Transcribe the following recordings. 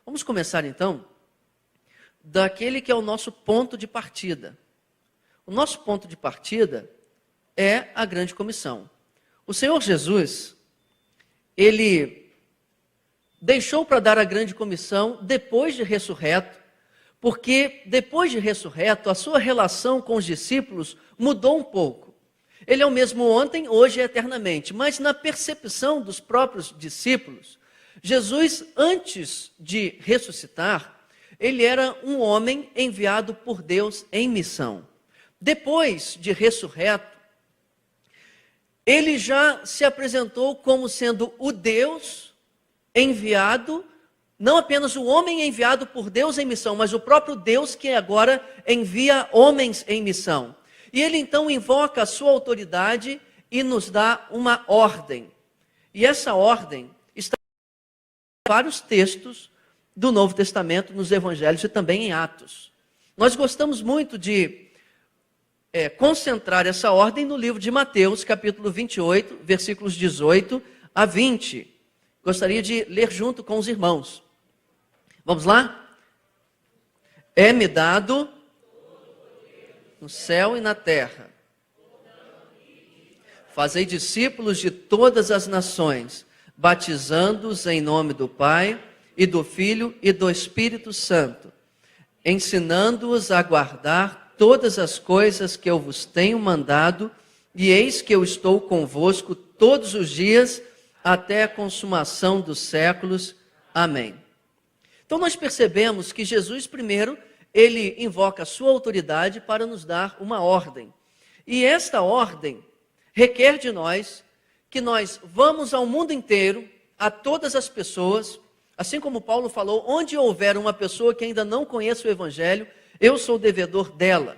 Vamos começar então daquele que é o nosso ponto de partida. O nosso ponto de partida é a grande comissão. O Senhor Jesus, ele deixou para dar a grande comissão depois de ressurreto, porque depois de ressurreto, a sua relação com os discípulos mudou um pouco. Ele é o mesmo ontem, hoje e eternamente, mas na percepção dos próprios discípulos, Jesus, antes de ressuscitar, ele era um homem enviado por Deus em missão. Depois de ressurreto, ele já se apresentou como sendo o Deus enviado, não apenas o homem enviado por Deus em missão, mas o próprio Deus que agora envia homens em missão. E ele então invoca a sua autoridade e nos dá uma ordem. E essa ordem está em vários textos do Novo Testamento, nos Evangelhos e também em Atos. Nós gostamos muito de concentrar essa ordem no livro de Mateus, capítulo 28, versículos 18 a 20. Gostaria de ler junto com os irmãos. Vamos lá? É-me dado no céu e na terra. Fazei discípulos de todas as nações, batizando-os em nome do Pai, e do Filho e do Espírito Santo, ensinando-os a guardar todas as coisas que eu vos tenho mandado, e eis que eu estou convosco todos os dias, até a consumação dos séculos. Amém. Então nós percebemos que Jesus primeiro, ele invoca a sua autoridade para nos dar uma ordem. E esta ordem requer de nós que nós vamos ao mundo inteiro, a todas as pessoas, assim como Paulo falou, onde houver uma pessoa que ainda não conhece o Evangelho, eu sou devedor dela.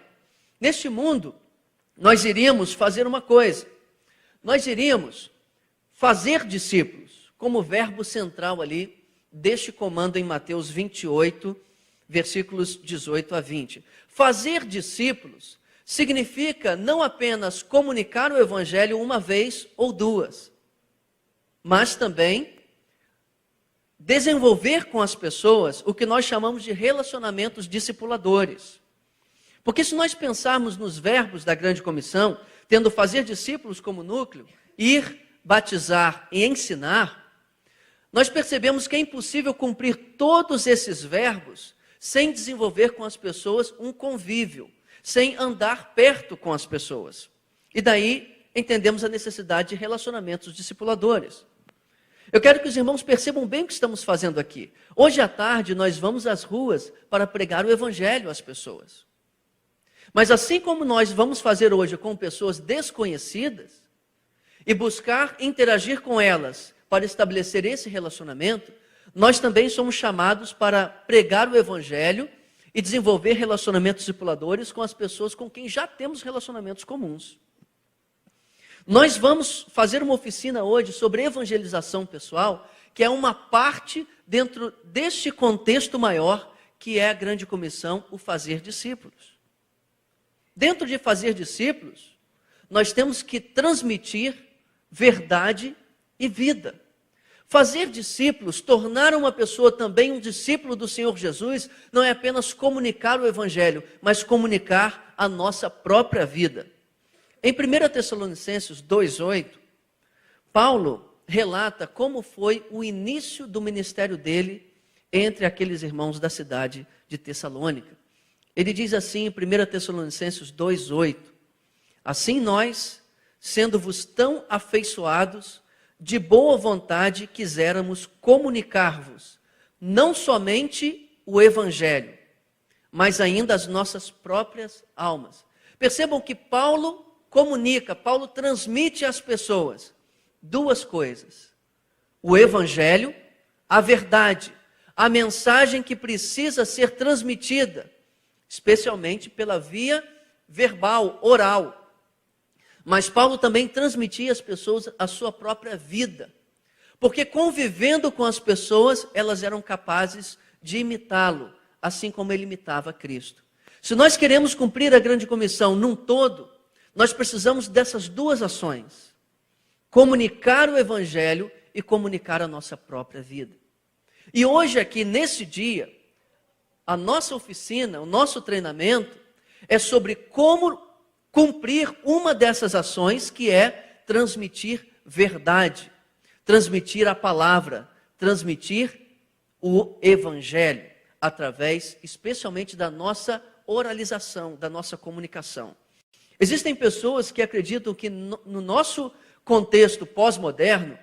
Neste mundo, nós iríamos fazer uma coisa. Nós iríamos fazer discípulos, como verbo central ali deste comando em Mateus 28, versículos 18 a 20. Fazer discípulos significa não apenas comunicar o Evangelho uma vez ou duas, mas também desenvolver com as pessoas o que nós chamamos de relacionamentos discipuladores. Porque se nós pensarmos nos verbos da grande comissão, tendo fazer discípulos como núcleo, ir, batizar e ensinar, nós percebemos que é impossível cumprir todos esses verbos sem desenvolver com as pessoas um convívio, sem andar perto com as pessoas. E daí entendemos a necessidade de relacionamentos discipuladores. Eu quero que os irmãos percebam bem o que estamos fazendo aqui. Hoje à tarde nós vamos às ruas para pregar o Evangelho às pessoas. Mas assim como nós vamos fazer hoje com pessoas desconhecidas e buscar interagir com elas para estabelecer esse relacionamento, nós também somos chamados para pregar o Evangelho e desenvolver relacionamentos discipuladores com as pessoas com quem já temos relacionamentos comuns. Nós vamos fazer uma oficina hoje sobre evangelização pessoal, que é uma parte dentro deste contexto maior, que é a grande comissão, o fazer discípulos. Dentro de fazer discípulos, nós temos que transmitir verdade e vida. Fazer discípulos, tornar uma pessoa também um discípulo do Senhor Jesus, não é apenas comunicar o Evangelho, mas comunicar a nossa própria vida. Em 1 Tessalonicenses 2,8, Paulo relata como foi o início do ministério dele entre aqueles irmãos da cidade de Tessalônica. Ele diz assim em 1 Tessalonicenses 2,8, assim nós, sendo-vos tão afeiçoados, de boa vontade quiséramos comunicar-vos, não somente o Evangelho, mas ainda as nossas próprias almas. Percebam que Paulo comunica, Paulo transmite às pessoas duas coisas: o Evangelho, a verdade, a mensagem que precisa ser transmitida, especialmente pela via verbal, oral. Mas Paulo também transmitia às pessoas a sua própria vida, porque convivendo com as pessoas, elas eram capazes de imitá-lo, assim como ele imitava Cristo. Se nós queremos cumprir a grande comissão num todo, nós precisamos dessas duas ações: comunicar o Evangelho e comunicar a nossa própria vida. E hoje aqui, nesse dia, a nossa oficina, o nosso treinamento é sobre como cumprir uma dessas ações, que é transmitir verdade, transmitir a palavra, transmitir o evangelho, através especialmente da nossa oralização, da nossa comunicação. Existem pessoas que acreditam que no nosso contexto pós-moderno,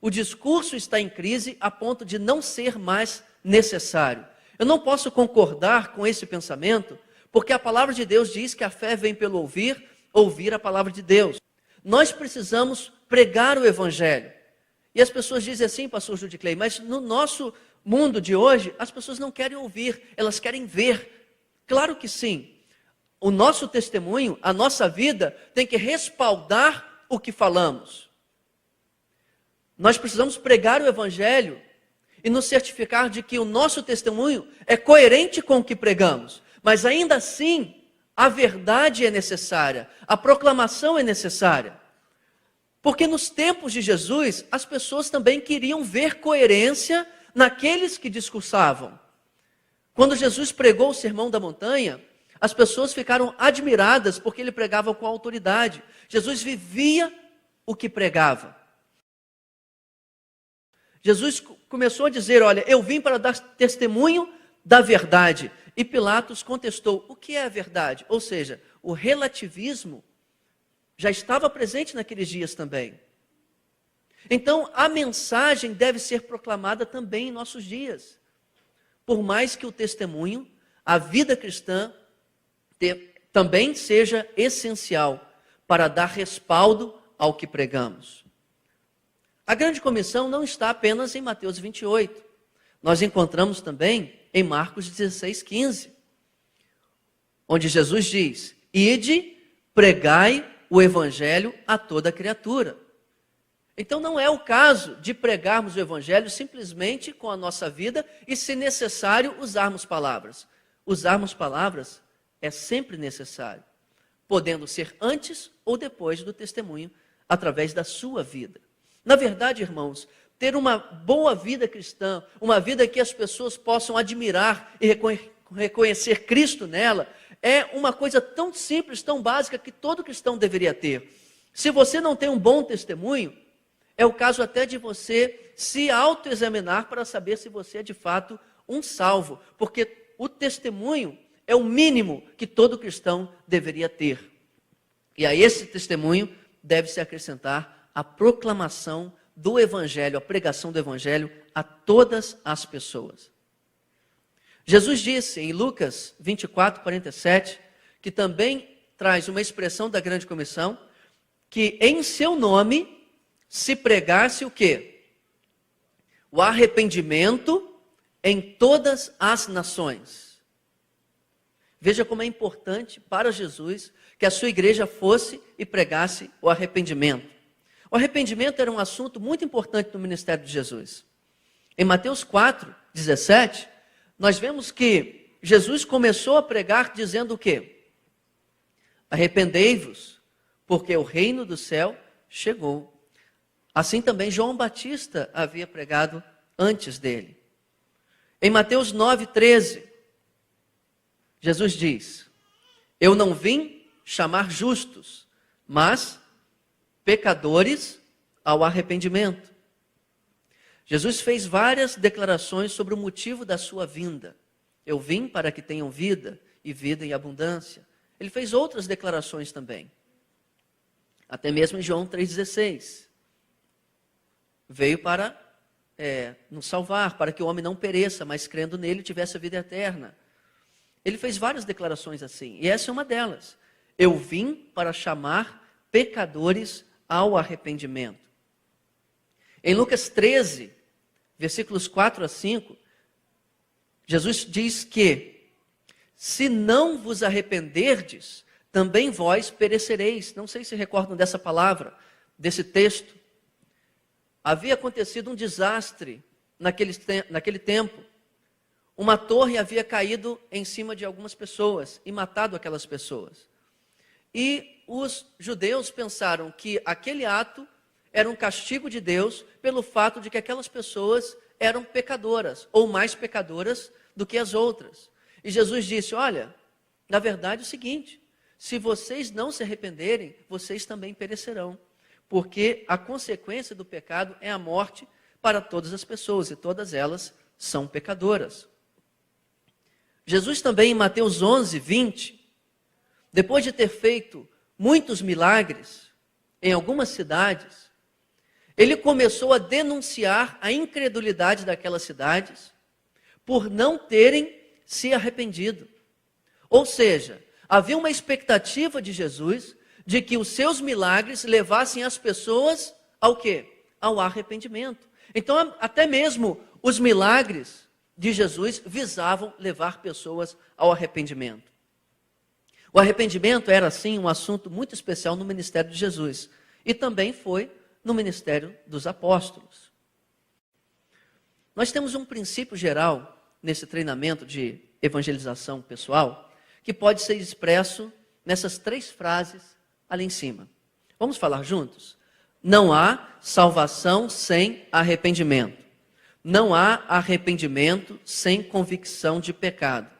o discurso está em crise a ponto de não ser mais necessário. Eu não posso concordar com esse pensamento, porque a palavra de Deus diz que a fé vem pelo ouvir, ouvir a palavra de Deus. Nós precisamos pregar o evangelho. E as pessoas dizem assim, pastor Judy Clay, mas no nosso mundo de hoje, as pessoas não querem ouvir, elas querem ver. Claro que sim. O nosso testemunho, a nossa vida, tem que respaldar o que falamos. Nós precisamos pregar o evangelho e nos certificar de que o nosso testemunho é coerente com o que pregamos. Mas ainda assim, a verdade é necessária, a proclamação é necessária. Porque nos tempos de Jesus, as pessoas também queriam ver coerência naqueles que discursavam. Quando Jesus pregou o Sermão da Montanha, as pessoas ficaram admiradas porque ele pregava com autoridade. Jesus vivia o que pregava. Jesus começou a dizer, olha, eu vim para dar testemunho da verdade. E Pilatos contestou, o que é a verdade? Ou seja, o relativismo já estava presente naqueles dias também. Então, a mensagem deve ser proclamada também em nossos dias. Por mais que o testemunho, a vida cristã, também seja essencial para dar respaldo ao que pregamos. A grande comissão não está apenas em Mateus 28. Nós encontramos também em Marcos 16:15, onde Jesus diz, ide, pregai o evangelho a toda criatura. Então não é o caso de pregarmos o evangelho simplesmente com a nossa vida e, se necessário, usarmos palavras. Usarmos palavras é sempre necessário, podendo ser antes ou depois do testemunho, através da sua vida. Na verdade, irmãos, ter uma boa vida cristã, uma vida que as pessoas possam admirar e reconhecer Cristo nela, é uma coisa tão simples, tão básica, que todo cristão deveria ter. Se você não tem um bom testemunho, é o caso até de você se autoexaminar para saber se você é de fato um salvo, porque o testemunho é o mínimo que todo cristão deveria ter. E a esse testemunho deve-se acrescentar a proclamação do evangelho, a pregação do evangelho a todas as pessoas. Jesus disse em Lucas 24:47, que também traz uma expressão da grande comissão, que em seu nome se pregasse o quê? O arrependimento em todas as nações. Veja como é importante para Jesus que a sua igreja fosse e pregasse o arrependimento. O arrependimento era um assunto muito importante no ministério de Jesus. Em Mateus 4:17, nós vemos que Jesus começou a pregar dizendo o quê? Arrependei-vos, porque o reino do céu chegou. Assim também João Batista havia pregado antes dele. Em Mateus 9:13, Jesus diz, eu não vim chamar justos, mas pecadores ao arrependimento. Jesus fez várias declarações sobre o motivo da sua vinda. Eu vim para que tenham vida e vida em abundância. Ele fez outras declarações também. Até mesmo em João 3,16. Veio para nos salvar, para que o homem não pereça, mas crendo nele tivesse a vida eterna. Ele fez várias declarações assim, e essa é uma delas. Eu vim para chamar pecadores ao arrependimento. Em Lucas 13, versículos 4-5, Jesus diz que, se não vos arrependerdes, também vós perecereis. Não sei se recordam dessa palavra, desse texto. Havia acontecido um desastre naquele tempo. Uma torre havia caído em cima de algumas pessoas e matado aquelas pessoas. E os judeus pensaram que aquele ato era um castigo de Deus pelo fato de que aquelas pessoas eram pecadoras, ou mais pecadoras do que as outras. E Jesus disse, olha, na verdade é o seguinte, se vocês não se arrependerem, vocês também perecerão. Porque a consequência do pecado é a morte para todas as pessoas, e todas elas são pecadoras. Jesus também, em Mateus 11, 20, depois de ter feito muitos milagres em algumas cidades, ele começou a denunciar a incredulidade daquelas cidades por não terem se arrependido. Ou seja, havia uma expectativa de Jesus de que os seus milagres levassem as pessoas ao quê? Ao arrependimento. Então, até mesmo os milagres de Jesus visavam levar pessoas ao arrependimento. O arrependimento era, assim, um assunto muito especial no ministério de Jesus. E também foi no ministério dos apóstolos. Nós temos um princípio geral nesse treinamento de evangelização pessoal que pode ser expresso nessas 3 frases ali em cima. Vamos falar juntos? Não há salvação sem arrependimento. Não há arrependimento sem convicção de pecado.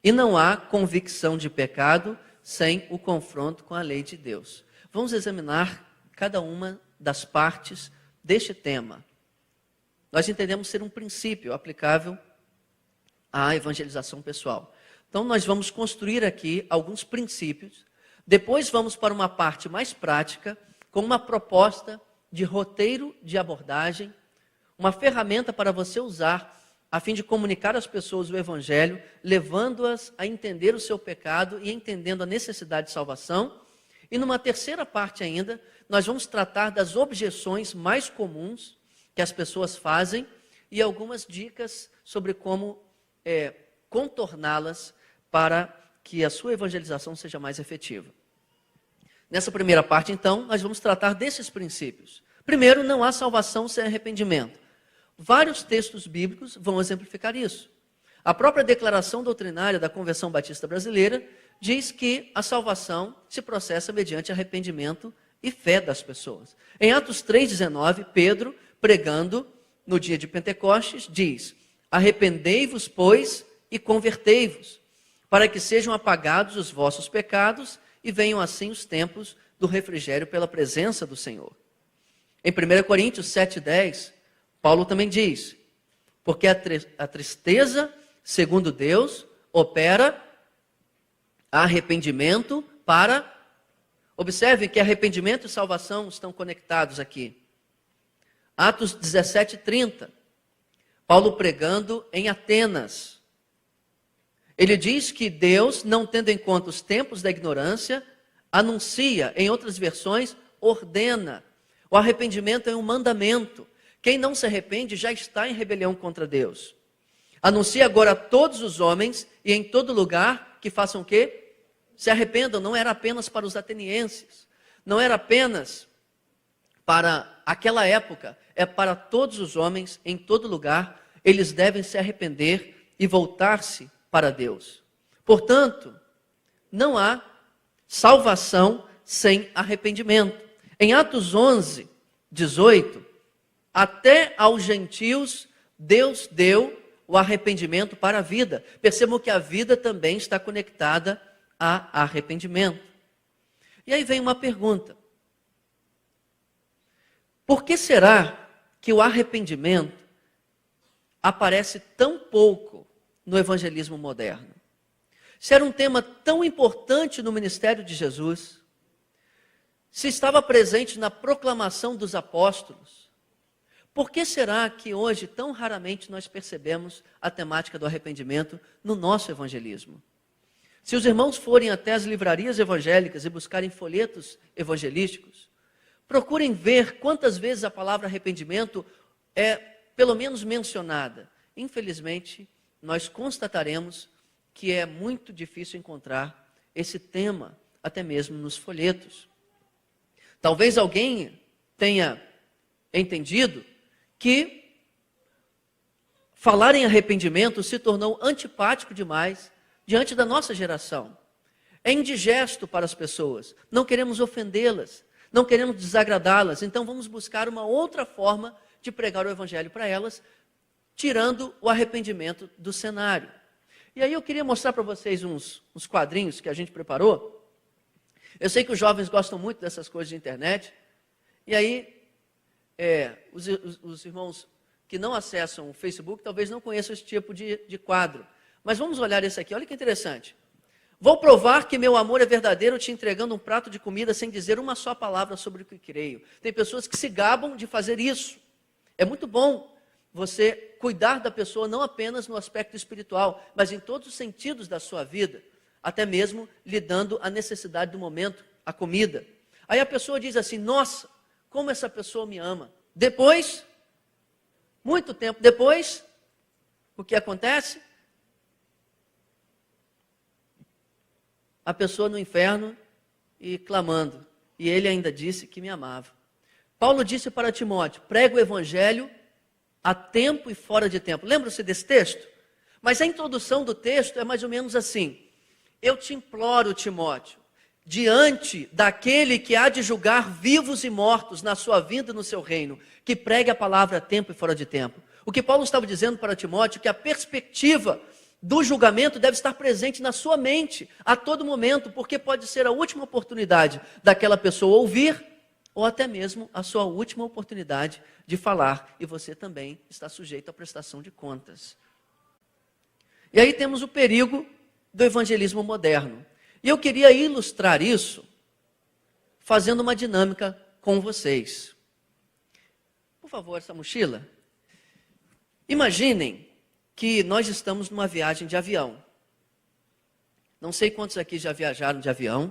E não há convicção de pecado sem o confronto com a lei de Deus. Vamos examinar cada uma das partes deste tema. Nós entendemos ser um princípio aplicável à evangelização pessoal. Então, nós vamos construir aqui alguns princípios. Depois vamos para uma parte mais prática, com uma proposta de roteiro de abordagem, uma ferramenta para você usar a fim de comunicar às pessoas o Evangelho, levando-as a entender o seu pecado e entendendo a necessidade de salvação. E numa terceira parte ainda, nós vamos tratar das objeções mais comuns que as pessoas fazem e algumas dicas sobre como contorná-las para que a sua evangelização seja mais efetiva. Nessa primeira parte, então, nós vamos tratar desses princípios. Primeiro, não há salvação sem arrependimento. Vários textos bíblicos vão exemplificar isso. A própria declaração doutrinária da Convenção Batista Brasileira diz que a salvação se processa mediante arrependimento e fé das pessoas. Em Atos 3,19, Pedro, pregando no dia de Pentecostes, diz: arrependei-vos, pois, e convertei-vos, para que sejam apagados os vossos pecados e venham assim os tempos do refrigério pela presença do Senhor. Em 1 Coríntios 7,10, Paulo também diz: porque a tristeza, segundo Deus, opera arrependimento para... Observe que arrependimento e salvação estão conectados aqui. Atos 17:30, Paulo pregando em Atenas. Ele diz que Deus, não tendo em conta os tempos da ignorância, anuncia, em outras versões, ordena. O arrependimento é um mandamento. Quem não se arrepende já está em rebelião contra Deus. Anuncia agora a todos os homens e em todo lugar que façam o quê? Se arrependam. Não era apenas para os atenienses, não era apenas para aquela época, é para todos os homens em todo lugar. Eles devem se arrepender e voltar-se para Deus. Portanto, não há salvação sem arrependimento. Em Atos 11, 18, até aos gentios Deus deu o arrependimento para a vida. Percebam que a vida também está conectada a arrependimento. E aí vem uma pergunta: por que será que o arrependimento aparece tão pouco no evangelismo moderno? Se era um tema tão importante no ministério de Jesus, se estava presente na proclamação dos apóstolos, por que será que hoje tão raramente nós percebemos a temática do arrependimento no nosso evangelismo? Se os irmãos forem até as livrarias evangélicas e buscarem folhetos evangelísticos, procurem ver quantas vezes a palavra arrependimento é pelo menos mencionada. Infelizmente, nós constataremos que é muito difícil encontrar esse tema, até mesmo nos folhetos. Talvez alguém tenha entendido que falar em arrependimento se tornou antipático demais diante da nossa geração. É indigesto para as pessoas. Não queremos ofendê-las, não queremos desagradá-las, então vamos buscar uma outra forma de pregar o evangelho para elas, tirando o arrependimento do cenário. E aí eu queria mostrar para vocês uns quadrinhos que a gente preparou. Eu sei que os jovens gostam muito dessas coisas de internet. E aí, os irmãos que não acessam o Facebook talvez não conheçam esse tipo de quadro. Mas vamos olhar esse aqui, olha que interessante. Vou provar que meu amor é verdadeiro te entregando um prato de comida sem dizer uma só palavra sobre o que creio. Tem pessoas que se gabam de fazer isso. É muito bom você cuidar da pessoa não apenas no aspecto espiritual, mas em todos os sentidos da sua vida, até mesmo lhe dando a necessidade do momento, a comida. Aí a pessoa diz assim, nossa, como essa pessoa me ama. Depois, muito tempo depois, o que acontece? A pessoa no inferno e clamando. E ele ainda disse que me amava. Paulo disse para Timóteo, prega o evangelho a tempo e fora de tempo. Lembra-se desse texto? Mas a introdução do texto é mais ou menos assim. Eu te imploro, Timóteo, diante daquele que há de julgar vivos e mortos na sua vinda e no seu reino, que pregue a palavra a tempo e fora de tempo. O que Paulo estava dizendo para Timóteo é que a perspectiva do julgamento deve estar presente na sua mente a todo momento, porque pode ser a última oportunidade daquela pessoa ouvir, ou até mesmo a sua última oportunidade de falar, e você também está sujeito à prestação de contas. E aí temos o perigo do evangelismo moderno. E eu queria ilustrar isso fazendo uma dinâmica com vocês. Por favor, essa mochila. Imaginem que nós estamos numa viagem de avião. Não sei quantos aqui já viajaram de avião.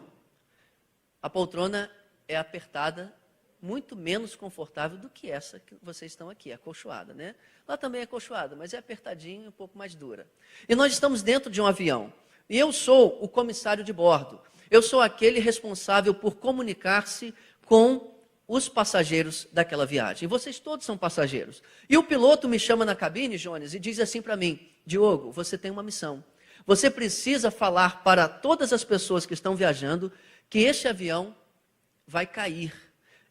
A poltrona é apertada, muito menos confortável do que essa que vocês estão aqui, acolchoada, né? Lá também é acolchoada, mas é apertadinho e um pouco mais dura. E nós estamos dentro de um avião. E eu sou o comissário de bordo. Eu sou aquele responsável por comunicar-se com os passageiros daquela viagem. E vocês todos são passageiros. E o piloto me chama na cabine, Jones, e diz assim para mim, Diogo, você tem uma missão. Você precisa falar para todas as pessoas que estão viajando que este avião vai cair.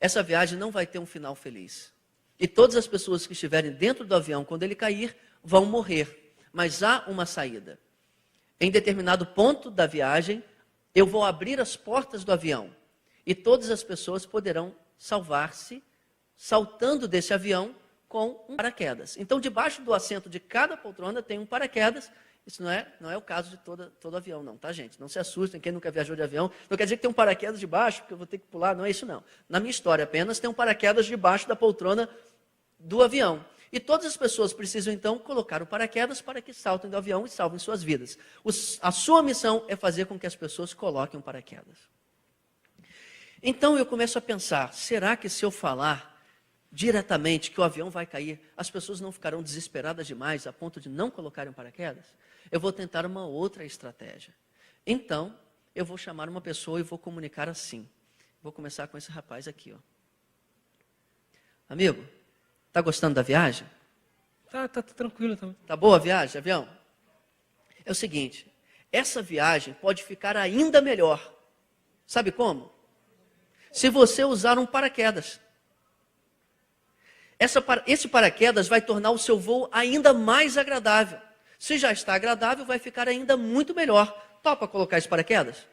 Essa viagem não vai ter um final feliz. E todas as pessoas que estiverem dentro do avião, quando ele cair, vão morrer. Mas há uma saída. Em determinado ponto da viagem, eu vou abrir as portas do avião. E todas as pessoas poderão salvar-se saltando desse avião com um paraquedas. Então, debaixo do assento de cada poltrona tem um paraquedas. Isso não é o caso de todo avião, não, tá, gente? Não se assustem, quem nunca viajou de avião. Não quer dizer que tem um paraquedas debaixo, porque eu vou ter que pular, não é isso, não. Na minha história, apenas tem um paraquedas debaixo da poltrona do avião. E todas as pessoas precisam, então, colocar o paraquedas para que saltem do avião e salvem suas vidas. A sua missão é fazer com que as pessoas coloquem um paraquedas. Então, eu começo a pensar, será que se eu falar diretamente que o avião vai cair, as pessoas não ficarão desesperadas demais a ponto de não colocarem um paraquedas? Eu vou tentar uma outra estratégia. Então, eu vou chamar uma pessoa e vou comunicar assim. Vou começar com esse rapaz aqui, ó. Amigo, tá gostando da viagem? Tá tranquilo também. Tá boa a viagem, avião? É o seguinte, essa viagem pode ficar ainda melhor. Sabe como? Se você usar um paraquedas. Esse paraquedas vai tornar o seu voo ainda mais agradável. Se já está agradável, vai ficar ainda muito melhor. Topa colocar esse paraquedas?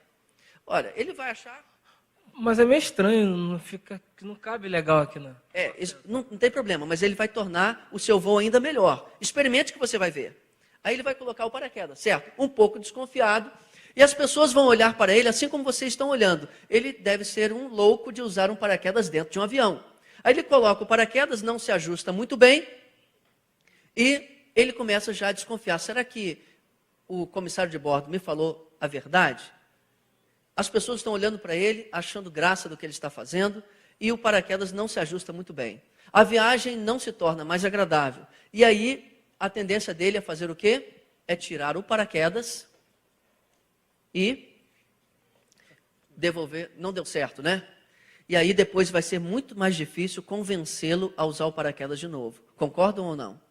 Olha, ele vai achar... Mas é meio estranho, não cabe legal aqui, não. Não tem problema, mas ele vai tornar o seu voo ainda melhor. Experimente que você vai ver. Aí ele vai colocar o paraquedas, certo? Um pouco desconfiado. E as pessoas vão olhar para ele assim como vocês estão olhando. Ele deve ser um louco de usar um paraquedas dentro de um avião. Aí ele coloca o paraquedas, não se ajusta muito bem. E ele começa já a desconfiar. Será que o comissário de bordo me falou a verdade? As pessoas estão olhando para ele, achando graça do que ele está fazendo, e o paraquedas não se ajusta muito bem. A viagem não se torna mais agradável. E aí, a tendência dele é fazer o quê? É tirar o paraquedas e devolver. Não deu certo, né? E aí depois vai ser muito mais difícil convencê-lo a usar o paraquedas de novo. Concordam ou não?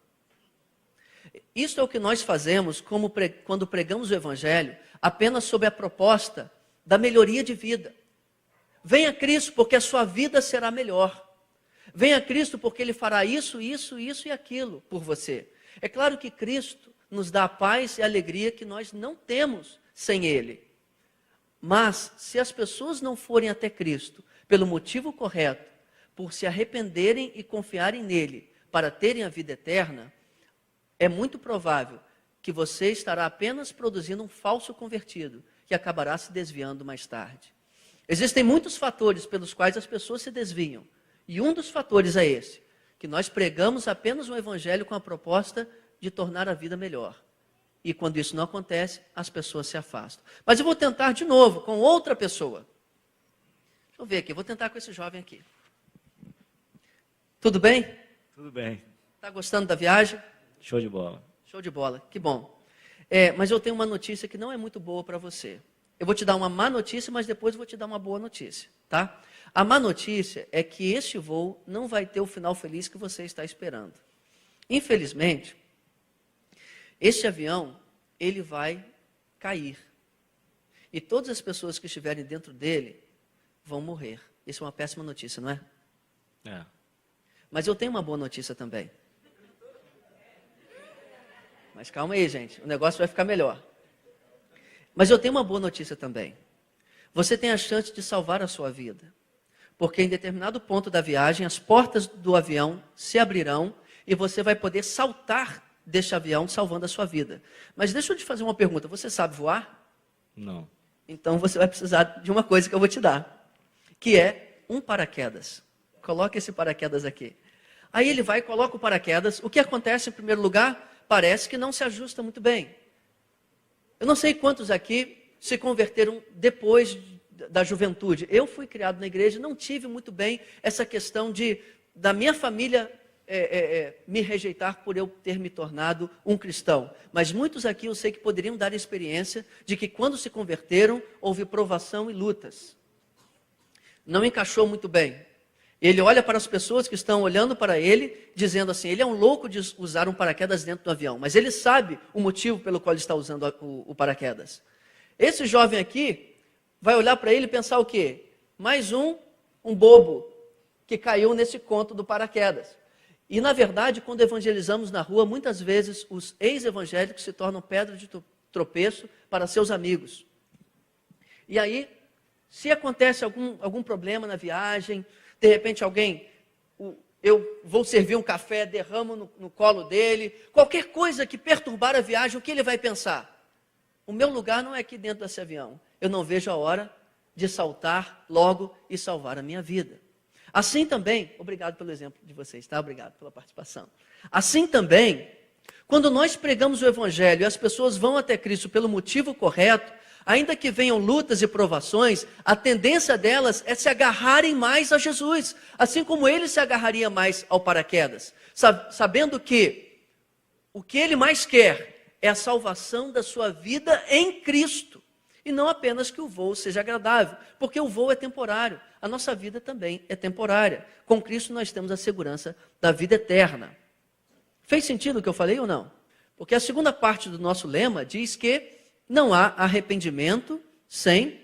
Isso é o que nós fazemos quando pregamos o Evangelho apenas sob a proposta da melhoria de vida. Venha a Cristo porque a sua vida será melhor. Venha a Cristo porque Ele fará isso, isso, isso e aquilo por você. É claro que Cristo nos dá a paz e a alegria que nós não temos sem Ele. Mas, se as pessoas não forem até Cristo pelo motivo correto, por se arrependerem e confiarem nele para terem a vida eterna, é muito provável que você estará apenas produzindo um falso convertido, que acabará se desviando mais tarde. Existem muitos fatores pelos quais as pessoas se desviam. E um dos fatores é esse, que nós pregamos apenas um evangelho com a proposta de tornar a vida melhor. E quando isso não acontece, as pessoas se afastam. Mas eu vou tentar de novo com outra pessoa. Deixa eu ver aqui, vou tentar com esse jovem aqui. Tudo bem? Tudo bem. Está gostando da viagem? Show de bola. Show de bola, que bom. Mas eu tenho uma notícia que não é muito boa para você. Eu vou te dar uma má notícia, mas depois eu vou te dar uma boa notícia, tá? A má notícia é que este voo não vai ter o final feliz que você está esperando. Infelizmente, este avião, ele vai cair. E todas as pessoas que estiverem dentro dele vão morrer. Isso é uma péssima notícia, não é? É. Mas eu tenho uma boa notícia também. Mas calma aí, gente. O negócio vai ficar melhor. Mas eu tenho uma boa notícia também. Você tem a chance de salvar a sua vida. Porque em determinado ponto da viagem, as portas do avião se abrirão e você vai poder saltar deste avião, salvando a sua vida. Mas deixa eu te fazer uma pergunta. Você sabe voar? Não. Então você vai precisar de uma coisa que eu vou te dar. Que é um paraquedas. Coloque esse paraquedas aqui. Aí ele vai e coloca o paraquedas. O que acontece em primeiro lugar? Parece que não se ajusta muito bem. Eu não sei quantos aqui se converteram depois da juventude. Eu fui criado na igreja, não tive muito bem essa questão da minha família me rejeitar por eu ter me tornado um cristão. Mas muitos aqui eu sei que poderiam dar a experiência de que quando se converteram, houve provação e lutas. Não encaixou muito bem. Ele olha para as pessoas que estão olhando para ele, dizendo assim, ele é um louco de usar um paraquedas dentro do avião, mas ele sabe o motivo pelo qual ele está usando o paraquedas. Esse jovem aqui vai olhar para ele e pensar o quê? Mais um bobo que caiu nesse conto do paraquedas. E, na verdade, quando evangelizamos na rua, muitas vezes os ex-evangélicos se tornam pedra de tropeço para seus amigos. E aí, se acontece algum problema na viagem, de repente eu vou servir um café, derramo no colo dele, qualquer coisa que perturbar a viagem, o que ele vai pensar? O meu lugar não é aqui dentro desse avião. Eu não vejo a hora de saltar logo e salvar a minha vida. Assim também, obrigado pelo exemplo de vocês, tá? Obrigado pela participação. Assim também, quando nós pregamos o evangelho e as pessoas vão até Cristo pelo motivo correto, ainda que venham lutas e provações, a tendência delas é se agarrarem mais a Jesus, assim como ele se agarraria mais ao paraquedas, sabendo que o que ele mais quer é a salvação da sua vida em Cristo, e não apenas que o voo seja agradável, porque o voo é temporário, a nossa vida também é temporária. Com Cristo nós temos a segurança da vida eterna. Fez sentido o que eu falei ou não? Porque a segunda parte do nosso lema diz que não há arrependimento sem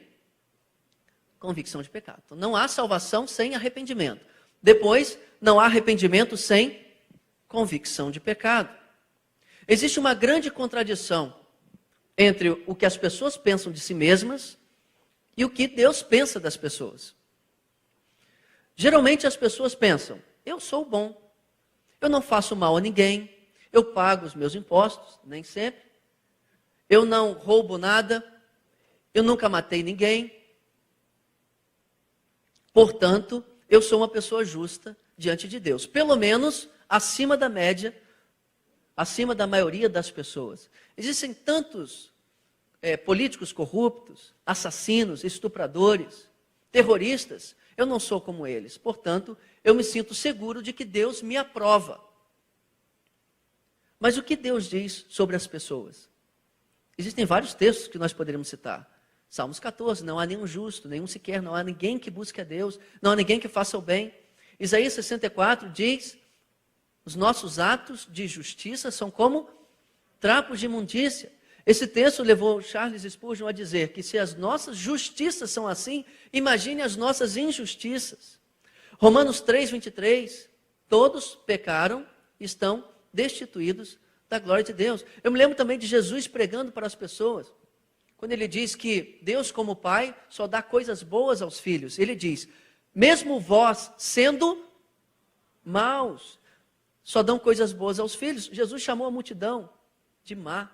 convicção de pecado. Então, não há salvação sem arrependimento. Depois, não há arrependimento sem convicção de pecado. Existe uma grande contradição entre o que as pessoas pensam de si mesmas e o que Deus pensa das pessoas. Geralmente as pessoas pensam, eu sou bom, eu não faço mal a ninguém, eu pago os meus impostos, nem sempre, eu não roubo nada, eu nunca matei ninguém, portanto, eu sou uma pessoa justa diante de Deus, pelo menos acima da média, acima da maioria das pessoas. Existem tantos políticos corruptos, assassinos, estupradores, terroristas, eu não sou como eles, portanto, eu me sinto seguro de que Deus me aprova. Mas o que Deus diz sobre as pessoas? Existem vários textos que nós poderíamos citar. Salmos 14, não há nenhum justo, nenhum sequer, não há ninguém que busque a Deus, não há ninguém que faça o bem. Isaías 64 diz, os nossos atos de justiça são como trapos de imundícia. Esse texto levou Charles Spurgeon a dizer que se as nossas justiças são assim, imagine as nossas injustiças. Romanos 3, 23, todos pecaram e estão destituídos da glória de Deus. Eu me lembro também de Jesus pregando para as pessoas, quando ele diz que Deus, como Pai, só dá coisas boas aos filhos. Ele diz, mesmo vós, sendo maus, só dão coisas boas aos filhos. Jesus chamou a multidão de má.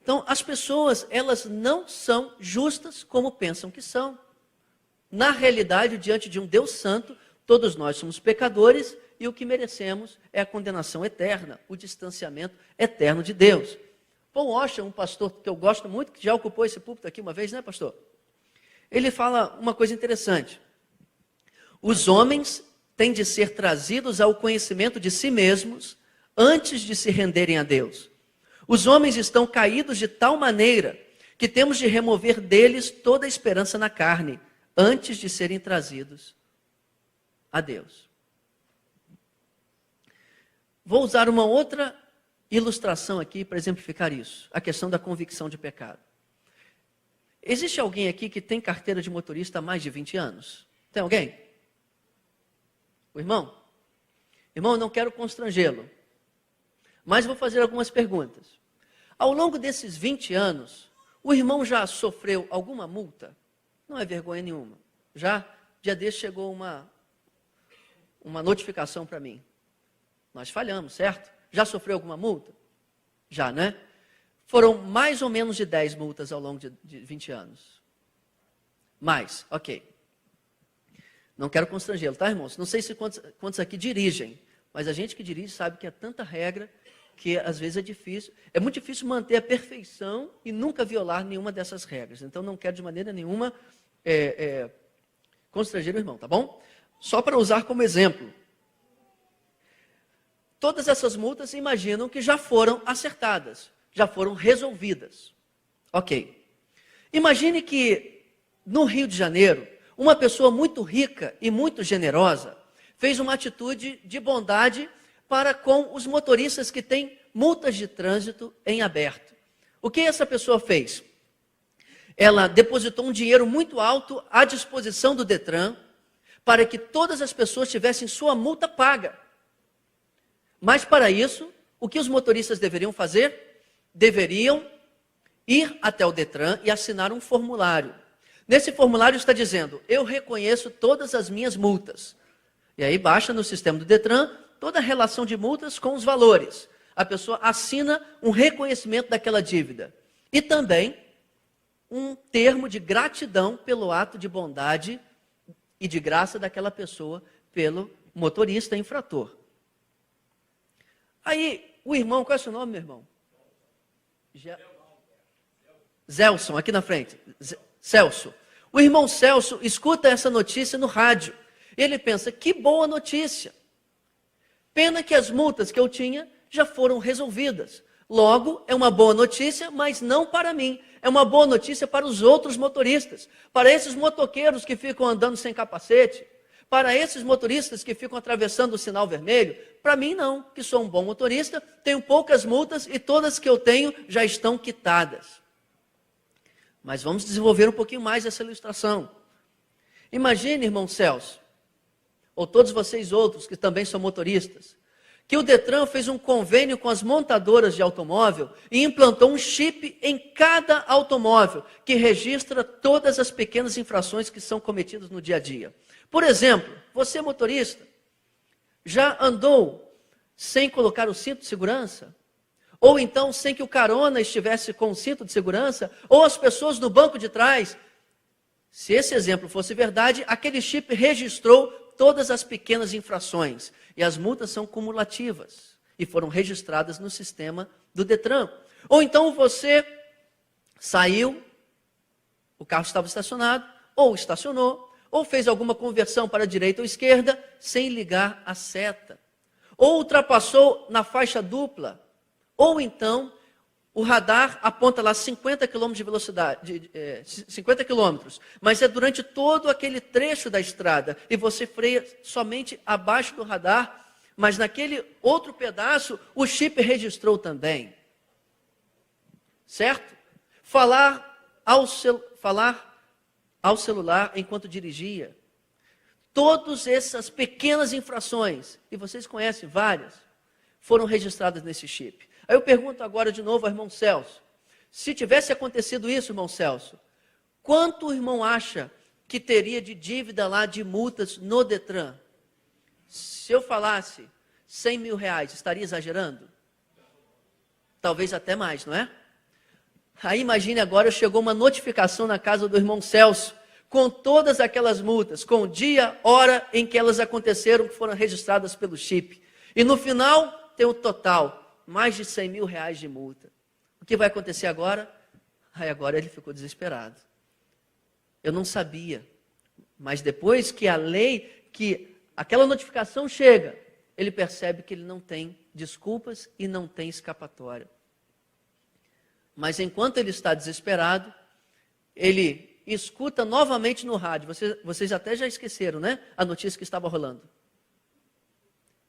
Então, as pessoas, elas não são justas como pensam que são. Na realidade, diante de um Deus santo, todos nós somos pecadores e o que merecemos é a condenação eterna, o distanciamento eterno de Deus. Paul Washer, um pastor que eu gosto muito, que já ocupou esse púlpito aqui uma vez, né, pastor? Ele fala uma coisa interessante. Os homens têm de ser trazidos ao conhecimento de si mesmos antes de se renderem a Deus. Os homens estão caídos de tal maneira que temos de remover deles toda a esperança na carne, antes de serem trazidos a Deus. Vou usar uma outra ilustração aqui para exemplificar isso, a questão da convicção de pecado. Existe alguém aqui que tem carteira de motorista há mais de 20 anos? Tem alguém? O irmão? Irmão, eu não quero constrangê-lo, mas vou fazer algumas perguntas. Ao longo desses 20 anos, o irmão já sofreu alguma multa? Não é vergonha nenhuma. Já, dia desse chegou uma notificação para mim. Nós falhamos, certo? Já sofreu alguma multa? Já, né? Foram mais ou menos de 10 multas ao longo de 20 anos. Mais, ok. Não quero constrangê-lo, tá, irmãos? Não sei se quantos aqui dirigem, mas a gente que dirige sabe que é tanta regra que às vezes é difícil. É muito difícil manter a perfeição e nunca violar nenhuma dessas regras. Então, não quero de maneira nenhuma constranger o irmão, tá bom? Só para usar como exemplo. Todas essas multas, imaginam que já foram acertadas, já foram resolvidas. Ok. Imagine que no Rio de Janeiro, uma pessoa muito rica e muito generosa fez uma atitude de bondade para com os motoristas que têm multas de trânsito em aberto. O que essa pessoa fez? Ela depositou um dinheiro muito alto à disposição do Detran para que todas as pessoas tivessem sua multa paga. Mas para isso, o que os motoristas deveriam fazer? Deveriam ir até o Detran e assinar um formulário. Nesse formulário está dizendo, eu reconheço todas as minhas multas. E aí baixa no sistema do Detran toda a relação de multas com os valores. A pessoa assina um reconhecimento daquela dívida. E também um termo de gratidão pelo ato de bondade e de graça daquela pessoa pelo motorista infrator. Aí, o irmão, qual é o seu nome, meu irmão? Zelson, aqui na frente. Celso. O irmão Celso escuta essa notícia no rádio. Ele pensa, que boa notícia. Pena que as multas que eu tinha já foram resolvidas. Logo, é uma boa notícia, mas não para mim. É uma boa notícia para os outros motoristas. Para esses motoqueiros que ficam andando sem capacete. Para esses motoristas que ficam atravessando o sinal vermelho. Para mim não, que sou um bom motorista, tenho poucas multas e todas que eu tenho já estão quitadas. Mas vamos desenvolver um pouquinho mais essa ilustração. Imagine, irmão Celso, ou todos vocês outros que também são motoristas, que o Detran fez um convênio com as montadoras de automóvel e implantou um chip em cada automóvel que registra todas as pequenas infrações que são cometidas no dia a dia. Por exemplo, você motorista, já andou sem colocar o cinto de segurança? Ou então sem que o carona estivesse com o cinto de segurança? Ou as pessoas no banco de trás? Se esse exemplo fosse verdade, aquele chip registrou todas as pequenas infrações. E as multas são cumulativas. E foram registradas no sistema do Detran. Ou então você saiu, o carro estava estacionado, ou estacionou, ou fez alguma conversão para a direita ou esquerda, sem ligar a seta. Ou ultrapassou na faixa dupla. Ou então, o radar aponta lá 50 km de velocidade, 50 km, mas é durante todo aquele trecho da estrada, e você freia somente abaixo do radar, mas naquele outro pedaço, o chip registrou também. Certo? Falar ao celular enquanto dirigia. Todas essas pequenas infrações, e vocês conhecem várias, foram registradas nesse chip. Aí eu pergunto agora de novo ao irmão Celso, se tivesse acontecido isso, irmão Celso, quanto o irmão acha que teria de dívida lá de multas no Detran? Se eu falasse 100 mil reais, estaria exagerando? Talvez até mais, não é? Aí imagine agora, chegou uma notificação na casa do irmão Celso, com todas aquelas multas, com o dia, hora em que elas aconteceram, que foram registradas pelo chip. E no final, tem o total, mais de 100 mil reais de multa. O que vai acontecer agora? Aí agora ele ficou desesperado. Eu não sabia, mas depois que a lei, que aquela notificação chega, ele percebe que ele não tem desculpas e não tem escapatória. Mas enquanto ele está desesperado, ele escuta novamente no rádio. Vocês até já esqueceram, né? A notícia que estava rolando.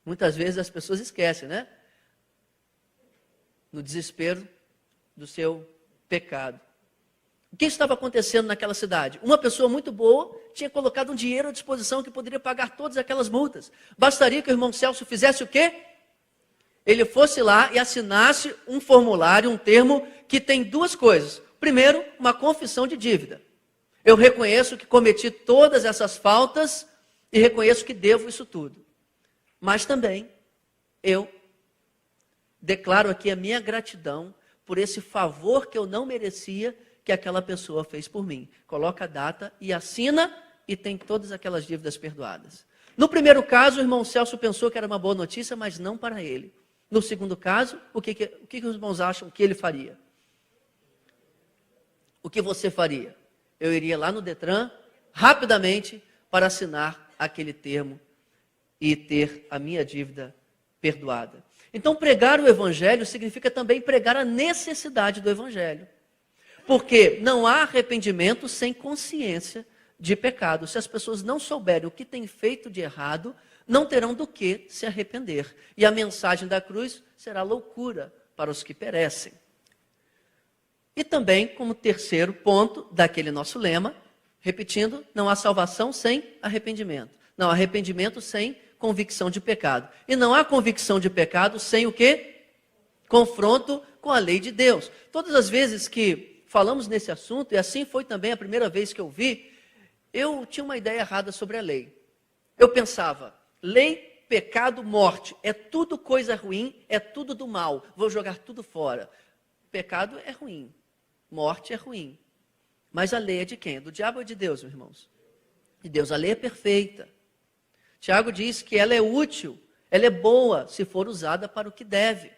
Muitas vezes as pessoas esquecem, né? No desespero do seu pecado. O que estava acontecendo naquela cidade? Uma pessoa muito boa tinha colocado um dinheiro à disposição que poderia pagar todas aquelas multas. Bastaria que o irmão Celso fizesse o quê? Ele fosse lá e assinasse um formulário, um termo que tem duas coisas. Primeiro, uma confissão de dívida. Eu reconheço que cometi todas essas faltas e reconheço que devo isso tudo. Mas também, eu declaro aqui a minha gratidão por esse favor que eu não merecia que aquela pessoa fez por mim. Coloca a data e assina e tem todas aquelas dívidas perdoadas. No primeiro caso, o irmão Celso pensou que era uma boa notícia, mas não para ele. No segundo caso, o que os irmãos acham que ele faria? O que você faria? Eu iria lá no Detran, rapidamente, para assinar aquele termo e ter a minha dívida perdoada. Então, pregar o Evangelho significa também pregar a necessidade do Evangelho. Porque não há arrependimento sem consciência de pecado. Se as pessoas não souberem o que têm feito de errado, não terão do que se arrepender. E a mensagem da cruz será loucura para os que perecem. E também, como terceiro ponto daquele nosso lema, repetindo, não há salvação sem arrependimento. Não há arrependimento sem convicção de pecado. E não há convicção de pecado sem o quê? Confronto com a lei de Deus. Todas as vezes que falamos nesse assunto, e assim foi também a primeira vez que eu vi, eu tinha uma ideia errada sobre a lei. Eu pensava, lei, pecado, morte, é tudo coisa ruim, é tudo do mal, vou jogar tudo fora. Pecado é ruim, morte é ruim. Mas a lei é de quem? Do diabo ou de Deus, meus irmãos? De Deus, a lei é perfeita. Tiago diz que ela é útil, ela é boa, se for usada para o que deve.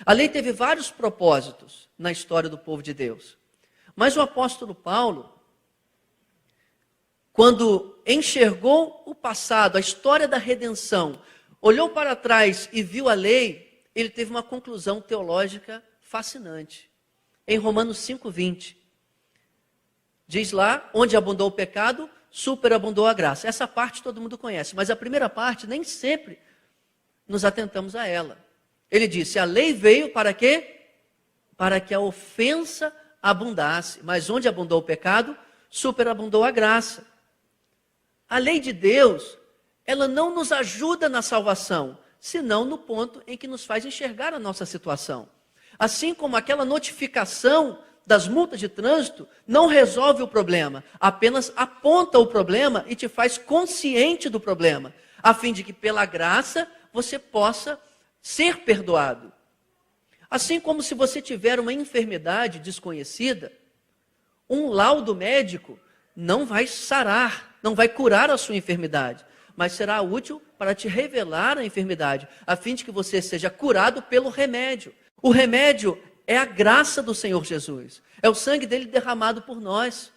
A lei teve vários propósitos na história do povo de Deus. Mas o apóstolo Paulo, quando enxergou o passado, a história da redenção, olhou para trás e viu a lei, ele teve uma conclusão teológica fascinante. Em Romanos 5:20, diz lá, onde abundou o pecado, superabundou a graça. Essa parte todo mundo conhece, mas a primeira parte nem sempre nos atentamos a ela. Ele disse, a lei veio para quê? Para que a ofensa abundasse. Mas onde abundou o pecado, superabundou a graça. A lei de Deus, ela não nos ajuda na salvação, senão no ponto em que nos faz enxergar a nossa situação. Assim como aquela notificação das multas de trânsito não resolve o problema, apenas aponta o problema e te faz consciente do problema, a fim de que pela graça você possa ser perdoado. Assim como se você tiver uma enfermidade desconhecida, um laudo médico não vai sarar, não vai curar a sua enfermidade, mas será útil para te revelar a enfermidade, a fim de que você seja curado pelo remédio. O remédio é a graça do Senhor Jesus, é o sangue dele derramado por nós,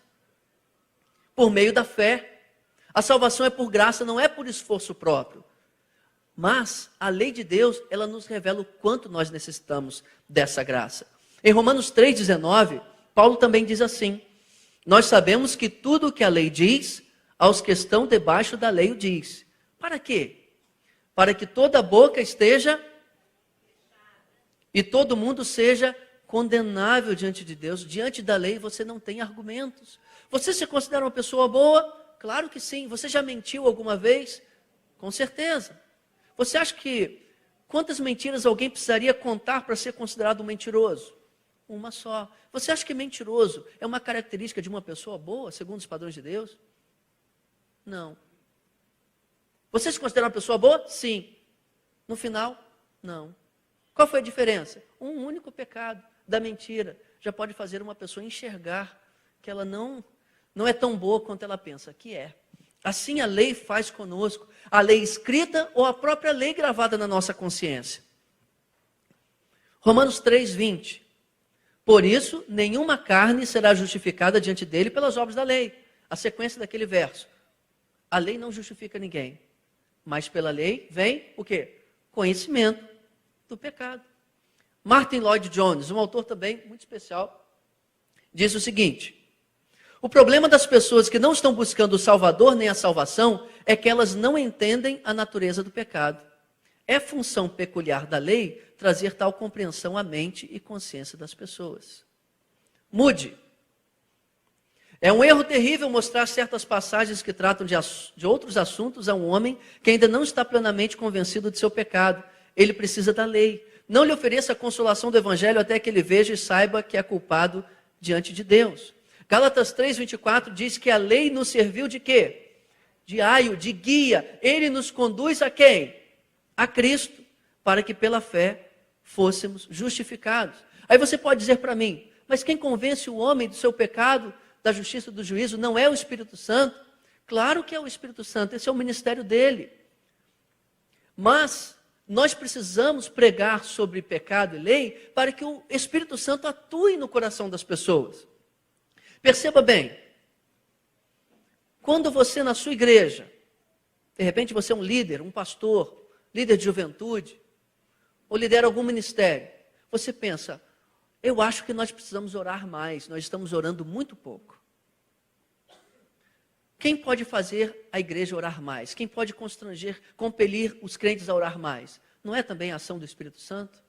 por meio da fé. A salvação é por graça, não é por esforço próprio. Mas a lei de Deus, ela nos revela o quanto nós necessitamos dessa graça. Em Romanos 3,19, Paulo também diz assim, nós sabemos que tudo o que a lei diz, aos que estão debaixo da lei o diz. Para quê? Para que toda boca esteja e todo mundo seja condenável diante de Deus. Diante da lei você não tem argumentos. Você se considera uma pessoa boa? Claro que sim. Você já mentiu alguma vez? Com certeza. Você acha que Quantas mentiras alguém precisaria contar para ser considerado um mentiroso? Uma só. Você acha que mentiroso é uma característica de uma pessoa boa, segundo os padrões de Deus? Não. Você se considera uma pessoa boa? Sim. No final, não. Qual foi a diferença? Um único pecado da mentira já pode fazer uma pessoa enxergar que ela não é tão boa quanto ela pensa que é. Assim a lei faz conosco, a lei escrita ou a própria lei gravada na nossa consciência. Romanos 3:20. Por isso, nenhuma carne será justificada diante dele pelas obras da lei. A sequência daquele verso. A lei não justifica ninguém, mas pela lei vem o quê? Conhecimento do pecado. Martin Lloyd Jones, um autor também muito especial, diz o seguinte: o problema das pessoas que não estão buscando o Salvador nem a salvação é que elas não entendem a natureza do pecado. É função peculiar da lei trazer tal compreensão à mente e consciência das pessoas. Mude. É um erro terrível mostrar certas passagens que tratam de outros assuntos a um homem que ainda não está plenamente convencido de seu pecado. Ele precisa da lei. Não lhe ofereça a consolação do Evangelho até que ele veja e saiba que é culpado diante de Deus. Gálatas 3:24 diz que a lei nos serviu de quê? De aio, de guia. Ele nos conduz a quem? A Cristo, para que pela fé fôssemos justificados. Aí você pode dizer para mim, mas quem convence o homem do seu pecado, da justiça e do juízo, não é o Espírito Santo? Claro que é o Espírito Santo, esse é o ministério dele. Mas nós precisamos pregar sobre pecado e lei para que o Espírito Santo atue no coração das pessoas. Perceba bem, quando você na sua igreja, de repente você é um líder, um pastor, líder de juventude, ou lidera algum ministério, você pensa, eu acho que nós precisamos orar mais, nós estamos orando muito pouco. Quem pode fazer a igreja orar mais? Quem pode constranger, compelir os crentes a orar mais? Não é também a ação do Espírito Santo?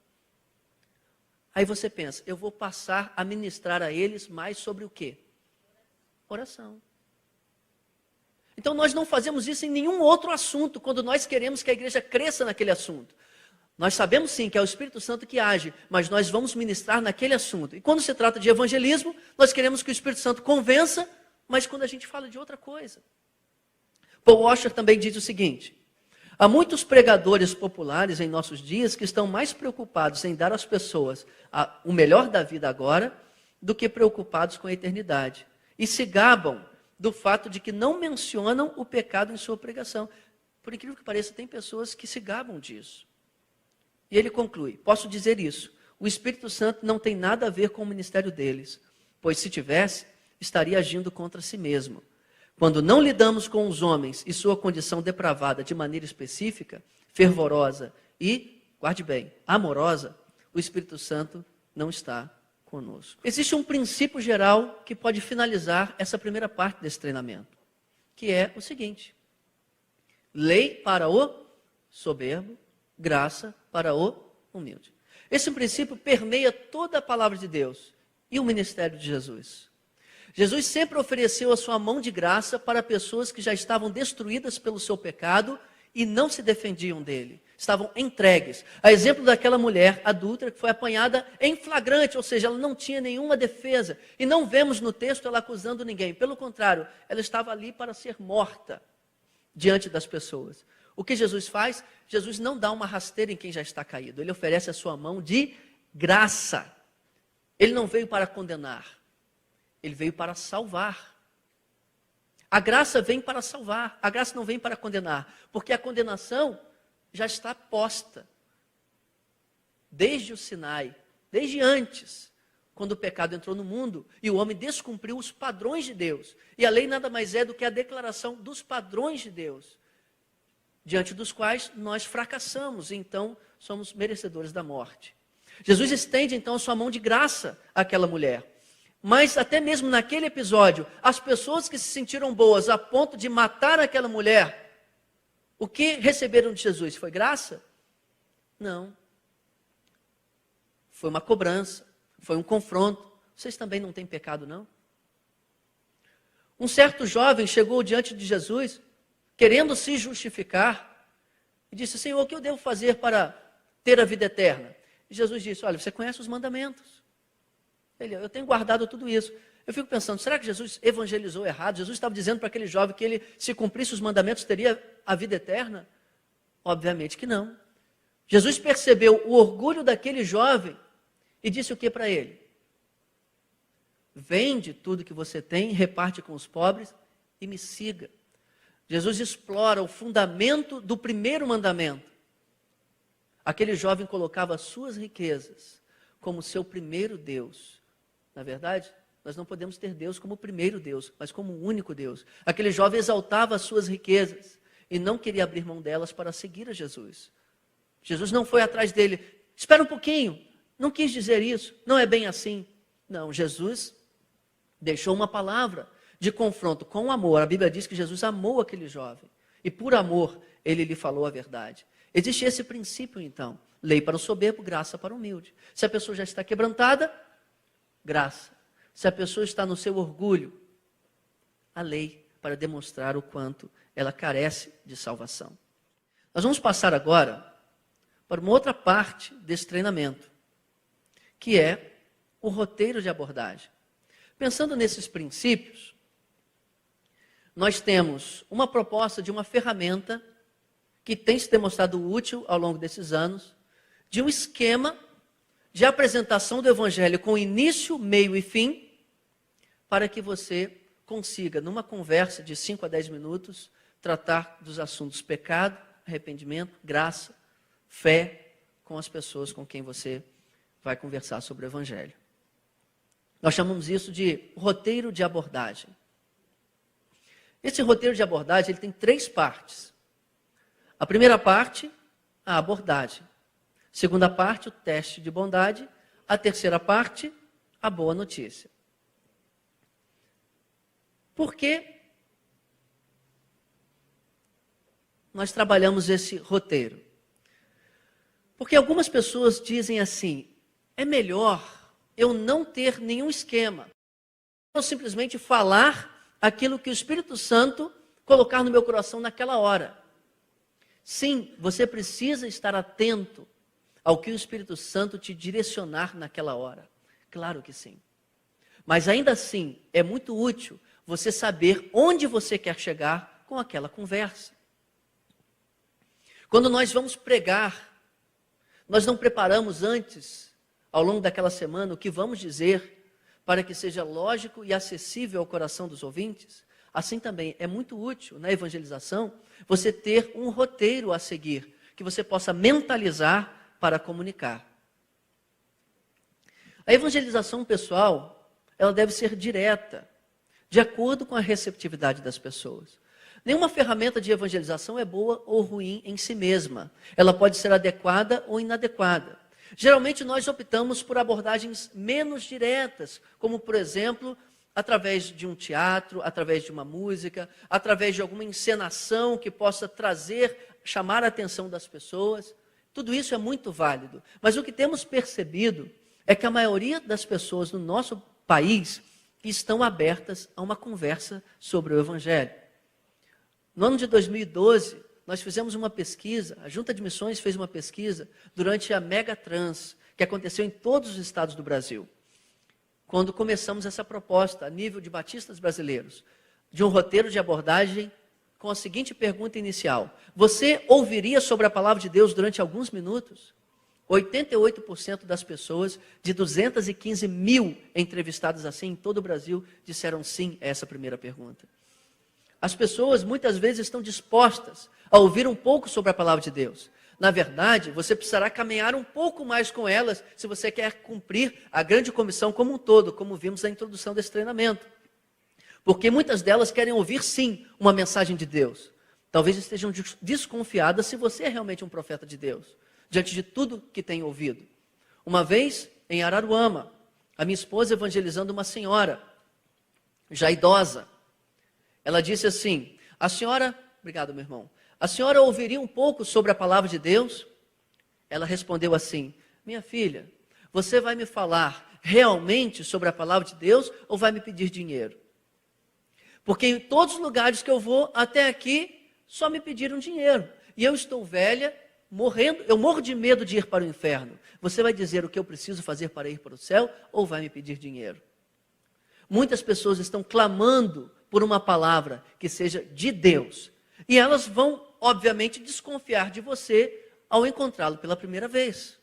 Aí você pensa, eu vou passar a ministrar a eles mais sobre o quê? Oração. Então nós não fazemos isso em nenhum outro assunto, quando nós queremos que a igreja cresça naquele assunto. Nós sabemos sim que é o Espírito Santo que age, mas nós vamos ministrar naquele assunto. E quando se trata de evangelismo, nós queremos que o Espírito Santo convença, mas quando a gente fala de outra coisa. Paul Washer também diz o seguinte: há muitos pregadores populares em nossos dias que estão mais preocupados em dar às pessoas o melhor da vida agora, do que preocupados com a eternidade. E se gabam do fato de que não mencionam o pecado em sua pregação. Por incrível que pareça, tem pessoas que se gabam disso. E ele conclui, posso dizer isso, o Espírito Santo não tem nada a ver com o ministério deles, pois se tivesse, estaria agindo contra si mesmo. Quando não lidamos com os homens e sua condição depravada de maneira específica, fervorosa e, guarde bem, amorosa, o Espírito Santo não está conosco. Existe um princípio geral que pode finalizar essa primeira parte desse treinamento, que é o seguinte: lei para o soberbo, graça para o humilde. Esse princípio permeia toda a palavra de Deus e o ministério de Jesus. Jesus sempre ofereceu a sua mão de graça para pessoas que já estavam destruídas pelo seu pecado e não se defendiam dele. Estavam entregues. A exemplo daquela mulher adúltera que foi apanhada em flagrante, ou seja, ela não tinha nenhuma defesa. E não vemos no texto ela acusando ninguém. Pelo contrário, ela estava ali para ser morta diante das pessoas. O que Jesus faz? Jesus não dá uma rasteira em quem já está caído. Ele oferece a sua mão de graça. Ele não veio para condenar. Ele veio para salvar. A graça vem para salvar. A graça não vem para condenar. Porque a condenação já está posta. Desde o Sinai. Desde antes. Quando o pecado entrou no mundo. E o homem descumpriu os padrões de Deus. E a lei nada mais é do que a declaração dos padrões de Deus. Diante dos quais nós fracassamos. E então somos merecedores da morte. Jesus estende então a sua mão de graça àquela mulher. Mas até mesmo naquele episódio, as pessoas que se sentiram boas a ponto de matar aquela mulher, o que receberam de Jesus? Foi graça? Não. Foi uma cobrança, foi um confronto. Vocês também não têm pecado, não? Um certo jovem chegou diante de Jesus, querendo se justificar, e disse: Senhor, o que eu devo fazer para ter a vida eterna? E Jesus disse, olha, você conhece os mandamentos. Eu tenho guardado tudo isso. Eu fico pensando, será que Jesus evangelizou errado? Jesus estava dizendo para aquele jovem que ele, se cumprisse os mandamentos, teria a vida eterna? Obviamente que não. Jesus percebeu o orgulho daquele jovem e disse o que para ele? Vende tudo que você tem, reparte com os pobres e me siga. Jesus explora o fundamento do primeiro mandamento. Aquele jovem colocava as suas riquezas como seu primeiro Deus. Na verdade, nós não podemos ter Deus como primeiro Deus, mas como o único Deus. Aquele jovem exaltava as suas riquezas e não queria abrir mão delas para seguir a Jesus. Jesus não foi atrás dele. Espera um pouquinho, não quis dizer isso, não é bem assim. Não, Jesus deixou uma palavra de confronto com amor. A Bíblia diz que Jesus amou aquele jovem e por amor ele lhe falou a verdade. Existe esse princípio então, lei para o soberbo, graça para o humilde. Se a pessoa já está quebrantada, graça. Se a pessoa está no seu orgulho, a lei para demonstrar o quanto ela carece de salvação. Nós vamos passar agora para uma outra parte desse treinamento, que é o roteiro de abordagem. Pensando nesses princípios, nós temos uma proposta de uma ferramenta que tem se demonstrado útil ao longo desses anos, de um esquema de apresentação do Evangelho com início, meio e fim, para que você consiga, numa conversa de 5 a 10 minutos, tratar dos assuntos pecado, arrependimento, graça, fé, com as pessoas com quem você vai conversar sobre o Evangelho. Nós chamamos isso de roteiro de abordagem. Esse roteiro de abordagem ele tem 3 partes. A primeira parte, a abordagem. A segunda parte, o teste de bondade. A terceira parte, a boa notícia. Por que nós trabalhamos esse roteiro? Porque algumas pessoas dizem assim, é melhor eu não ter nenhum esquema. Eu simplesmente falar aquilo que o Espírito Santo colocar no meu coração naquela hora. Sim, você precisa estar atento ao que o Espírito Santo te direcionar naquela hora. Claro que sim. Mas ainda assim, é muito útil você saber onde você quer chegar com aquela conversa. Quando nós vamos pregar, nós não preparamos antes, ao longo daquela semana, o que vamos dizer para que seja lógico e acessível ao coração dos ouvintes. Assim também é muito útil na evangelização você ter um roteiro a seguir, que você possa mentalizar para comunicar. A evangelização pessoal, ela deve ser direta, de acordo com a receptividade das pessoas. Nenhuma ferramenta de evangelização é boa ou ruim em si mesma. Ela pode ser adequada ou inadequada. Geralmente nós optamos por abordagens menos diretas, como por exemplo, através de um teatro, através de uma música, através de alguma encenação que possa chamar a atenção das pessoas. Tudo isso é muito válido. Mas o que temos percebido é que a maioria das pessoas no nosso país estão abertas a uma conversa sobre o Evangelho. No ano de 2012, nós fizemos uma pesquisa, a Junta de Missões fez uma pesquisa durante a Mega Trans, que aconteceu em todos os estados do Brasil. Quando começamos essa proposta, a nível de batistas brasileiros, de um roteiro de abordagem com a seguinte pergunta inicial: você ouviria sobre a palavra de Deus durante alguns minutos? 88% das pessoas, de 215 mil entrevistadas assim em todo o Brasil, disseram sim a essa primeira pergunta. As pessoas muitas vezes estão dispostas a ouvir um pouco sobre a palavra de Deus. Na verdade, você precisará caminhar um pouco mais com elas se você quer cumprir a grande comissão como um todo, como vimos na introdução desse treinamento. Porque muitas delas querem ouvir sim uma mensagem de Deus. Talvez estejam desconfiadas se você é realmente um profeta de Deus, diante de tudo que tem ouvido. Uma vez, em Araruama, a minha esposa evangelizando uma senhora, já idosa, ela disse assim, obrigado meu irmão, a senhora ouviria um pouco sobre a palavra de Deus? Ela respondeu assim, minha filha, você vai me falar realmente sobre a palavra de Deus ou vai me pedir dinheiro? Porque em todos os lugares que eu vou, até aqui, só me pediram dinheiro. E eu estou velha morrendo, eu morro de medo de ir para o inferno. Você vai dizer o que eu preciso fazer para ir para o céu ou vai me pedir dinheiro? Muitas pessoas estão clamando por uma palavra que seja de Deus. E elas vão, obviamente, desconfiar de você ao encontrá-lo pela primeira vez.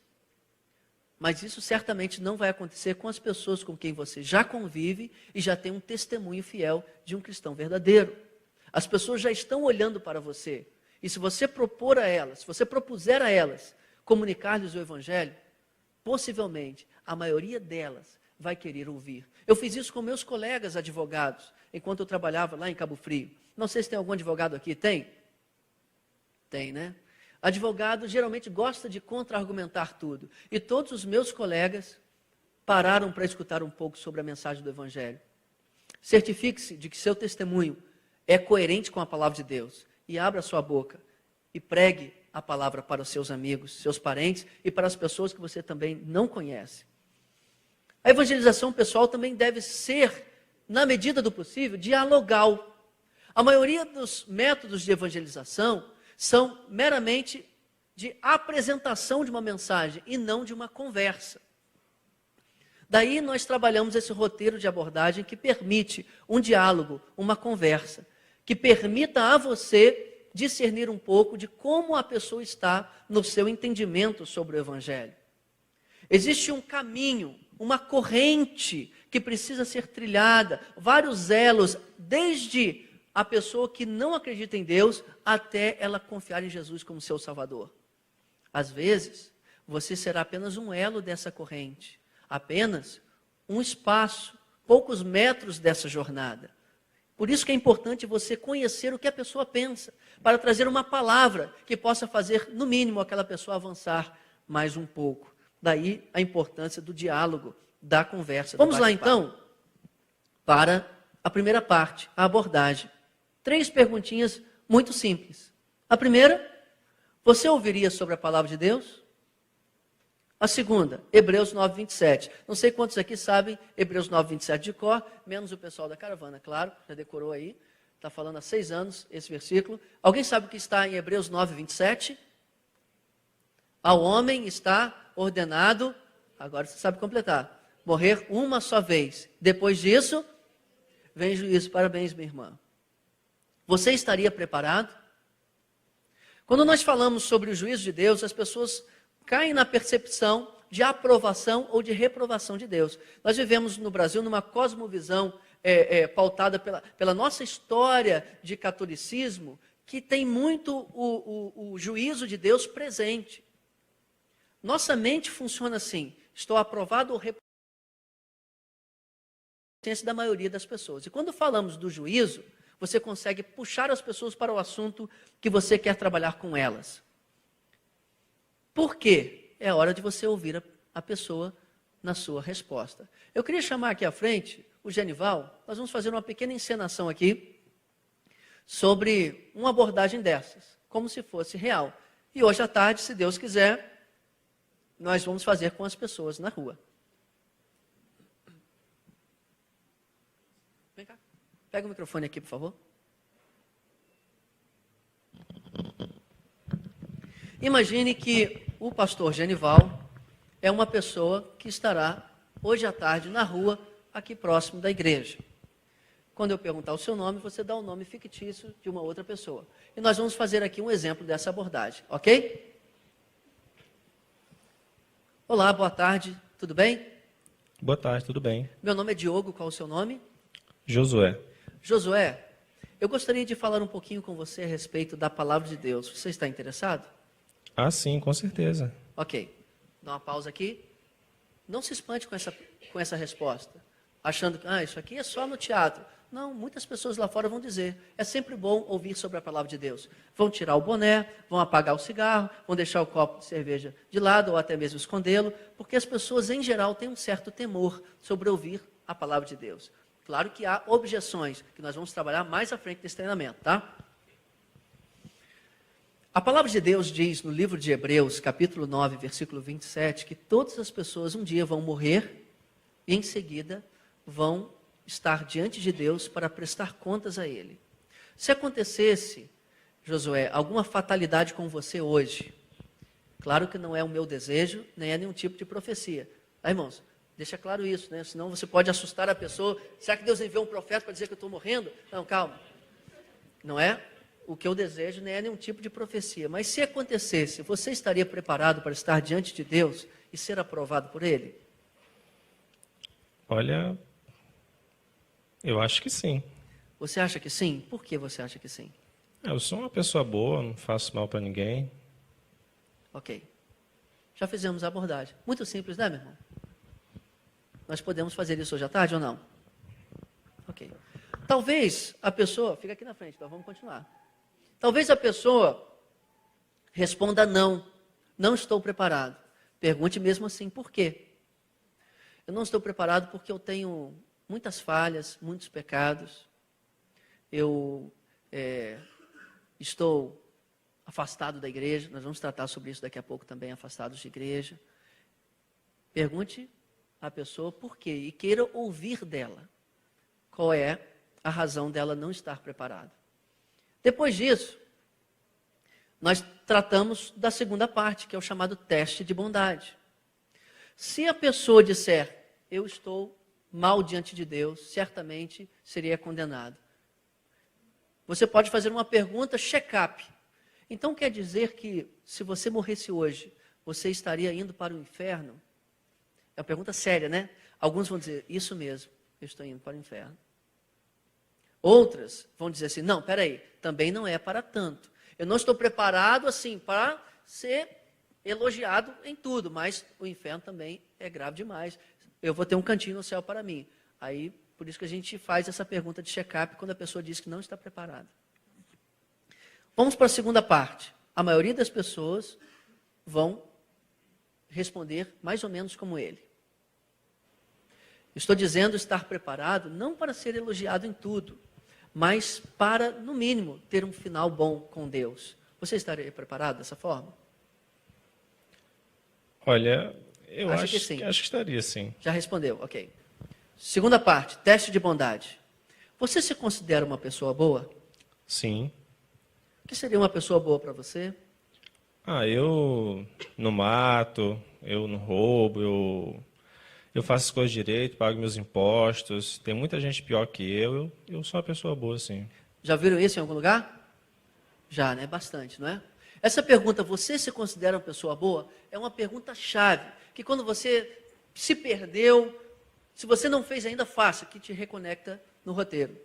Mas isso certamente não vai acontecer com as pessoas com quem você já convive e já tem um testemunho fiel de um cristão verdadeiro. As pessoas já estão olhando para você. E se você propor a elas, se você propuser a elas comunicar-lhes o Evangelho, possivelmente a maioria delas vai querer ouvir. Eu fiz isso com meus colegas advogados, enquanto eu trabalhava lá em Cabo Frio. Não sei se tem algum advogado aqui, tem? Tem, né? Advogado geralmente gosta de contra-argumentar tudo. E todos os meus colegas pararam para escutar um pouco sobre a mensagem do Evangelho. Certifique-se de que seu testemunho é coerente com a palavra de Deus. E abra sua boca e pregue a palavra para os seus amigos, seus parentes e para as pessoas que você também não conhece. A evangelização pessoal também deve ser, na medida do possível, dialogal. A maioria dos métodos de evangelização são meramente de apresentação de uma mensagem e não de uma conversa. Daí nós trabalhamos esse roteiro de abordagem que permite um diálogo, uma conversa, que permita a você discernir um pouco de como a pessoa está no seu entendimento sobre o Evangelho. Existe um caminho, uma corrente que precisa ser trilhada, vários elos, desde a pessoa que não acredita em Deus até ela confiar em Jesus como seu Salvador. Às vezes, você será apenas um elo dessa corrente, apenas um espaço, poucos metros dessa jornada. Por isso que é importante você conhecer o que a pessoa pensa, para trazer uma palavra que possa fazer, no mínimo, aquela pessoa avançar mais um pouco. Daí a importância do diálogo, da conversa. Vamos lá então para a primeira parte, a abordagem. 3 perguntinhas muito simples. A primeira, você ouviria sobre a palavra de Deus? A segunda, Hebreus 9, 27. Não sei quantos aqui sabem Hebreus 9, 27 de cor, menos o pessoal da caravana, claro, já decorou aí. Está falando há 6 anos esse versículo. Alguém sabe o que está em Hebreus 9, 27? Ao homem está ordenado, agora você sabe completar, morrer uma só vez. Depois disso, vem juízo. Parabéns, minha irmã. Você estaria preparado? Quando nós falamos sobre o juízo de Deus, as pessoas caem na percepção de aprovação ou de reprovação de Deus. Nós vivemos no Brasil numa cosmovisão pautada pela nossa história de catolicismo, que tem muito o juízo de Deus presente. Nossa mente funciona assim: estou aprovado ou reprovado da maioria das pessoas. E quando falamos do juízo, você consegue puxar as pessoas para o assunto que você quer trabalhar com elas. Por quê? É hora de você ouvir a pessoa na sua resposta. Eu queria chamar aqui à frente o Genival. Nós vamos fazer uma pequena encenação aqui sobre uma abordagem dessas, como se fosse real. E hoje à tarde, se Deus quiser, nós vamos fazer com as pessoas na rua. Vem cá, pega o microfone aqui, por favor. Imagine que o pastor Genival é uma pessoa que estará hoje à tarde na rua, aqui próximo da igreja. Quando eu perguntar o seu nome, você dá o nome fictício de uma outra pessoa. E nós vamos fazer aqui um exemplo dessa abordagem, ok? Olá, boa tarde, tudo bem? Boa tarde, tudo bem? Meu nome é Diogo, qual é o seu nome? Josué. Josué, eu gostaria de falar um pouquinho com você a respeito da palavra de Deus. Você está interessado? Ah, sim, com certeza. Ok, dá uma pausa aqui. Não se espante com essa resposta, achando que isso aqui é só no teatro. Não, muitas pessoas lá fora vão dizer, é sempre bom ouvir sobre a palavra de Deus. Vão tirar o boné, vão apagar o cigarro, vão deixar o copo de cerveja de lado ou até mesmo escondê-lo, porque as pessoas em geral têm um certo temor sobre ouvir a palavra de Deus. Claro que há objeções, que nós vamos trabalhar mais à frente desse treinamento, tá? A palavra de Deus diz no livro de Hebreus, capítulo 9, versículo 27, que todas as pessoas um dia vão morrer e em seguida vão estar diante de Deus para prestar contas a Ele. Se acontecesse, Josué, alguma fatalidade com você hoje, Claro que não é o meu desejo, nem é nenhum tipo de profecia. Tá, irmãos? Deixa claro isso, né? Senão você pode assustar a pessoa. Será que Deus enviou um profeta para dizer que eu estou morrendo? Não, calma. Não é o que eu desejo, nem é nenhum tipo de profecia. Mas se acontecesse, você estaria preparado para estar diante de Deus e ser aprovado por Ele? Olha, eu acho que sim. Você acha que sim? Por que você acha que sim? Eu sou uma pessoa boa, não faço mal para ninguém. Ok. Já fizemos a abordagem. Muito simples, né, meu irmão? Nós podemos fazer isso hoje à tarde ou não? Ok. Talvez a pessoa... Fica aqui na frente, então vamos continuar. Talvez a pessoa responda não. Não estou preparado. Pergunte mesmo assim, por quê? Eu não estou preparado porque eu tenho muitas falhas, muitos pecados. Eu estou afastado da igreja. Nós vamos tratar sobre isso daqui a pouco também, afastados de igreja. Pergunte à pessoa por quê e queira ouvir dela qual é a razão dela não estar preparada. Depois disso, nós tratamos da segunda parte, que é o chamado teste de bondade. Se a pessoa disser, eu estou mal diante de Deus, certamente seria condenado. Você pode fazer uma pergunta check-up. Então quer dizer que se você morresse hoje, você estaria indo para o inferno? É uma pergunta séria, né? Alguns vão dizer, isso mesmo, eu estou indo para o inferno. Outras vão dizer assim, não, peraí, também não é para tanto. Eu não estou preparado assim para ser elogiado em tudo, mas o inferno também é grave demais. Eu vou ter um cantinho no céu para mim. Aí, por isso que a gente faz essa pergunta de check-up quando a pessoa diz que não está preparada. Vamos para a segunda parte. A maioria das pessoas vão responder mais ou menos como ele. Estou dizendo estar preparado não para ser elogiado em tudo, mas para, no mínimo, ter um final bom com Deus. Você estaria preparado dessa forma? Olha, eu Acho acho que sim. acho que estaria sim. Já respondeu, ok. Segunda parte, teste de bondade. Você se considera uma pessoa boa? Sim. O que seria uma pessoa boa para você? Eu não mato, eu não roubo, eu faço as coisas direito, pago meus impostos. Tem muita gente pior que eu sou uma pessoa boa, sim. Já viram isso em algum lugar? Já, né? Bastante, não é? Essa pergunta, você se considera uma pessoa boa? É uma pergunta chave, que quando você se perdeu, se você não fez ainda, faça, que te reconecta no roteiro.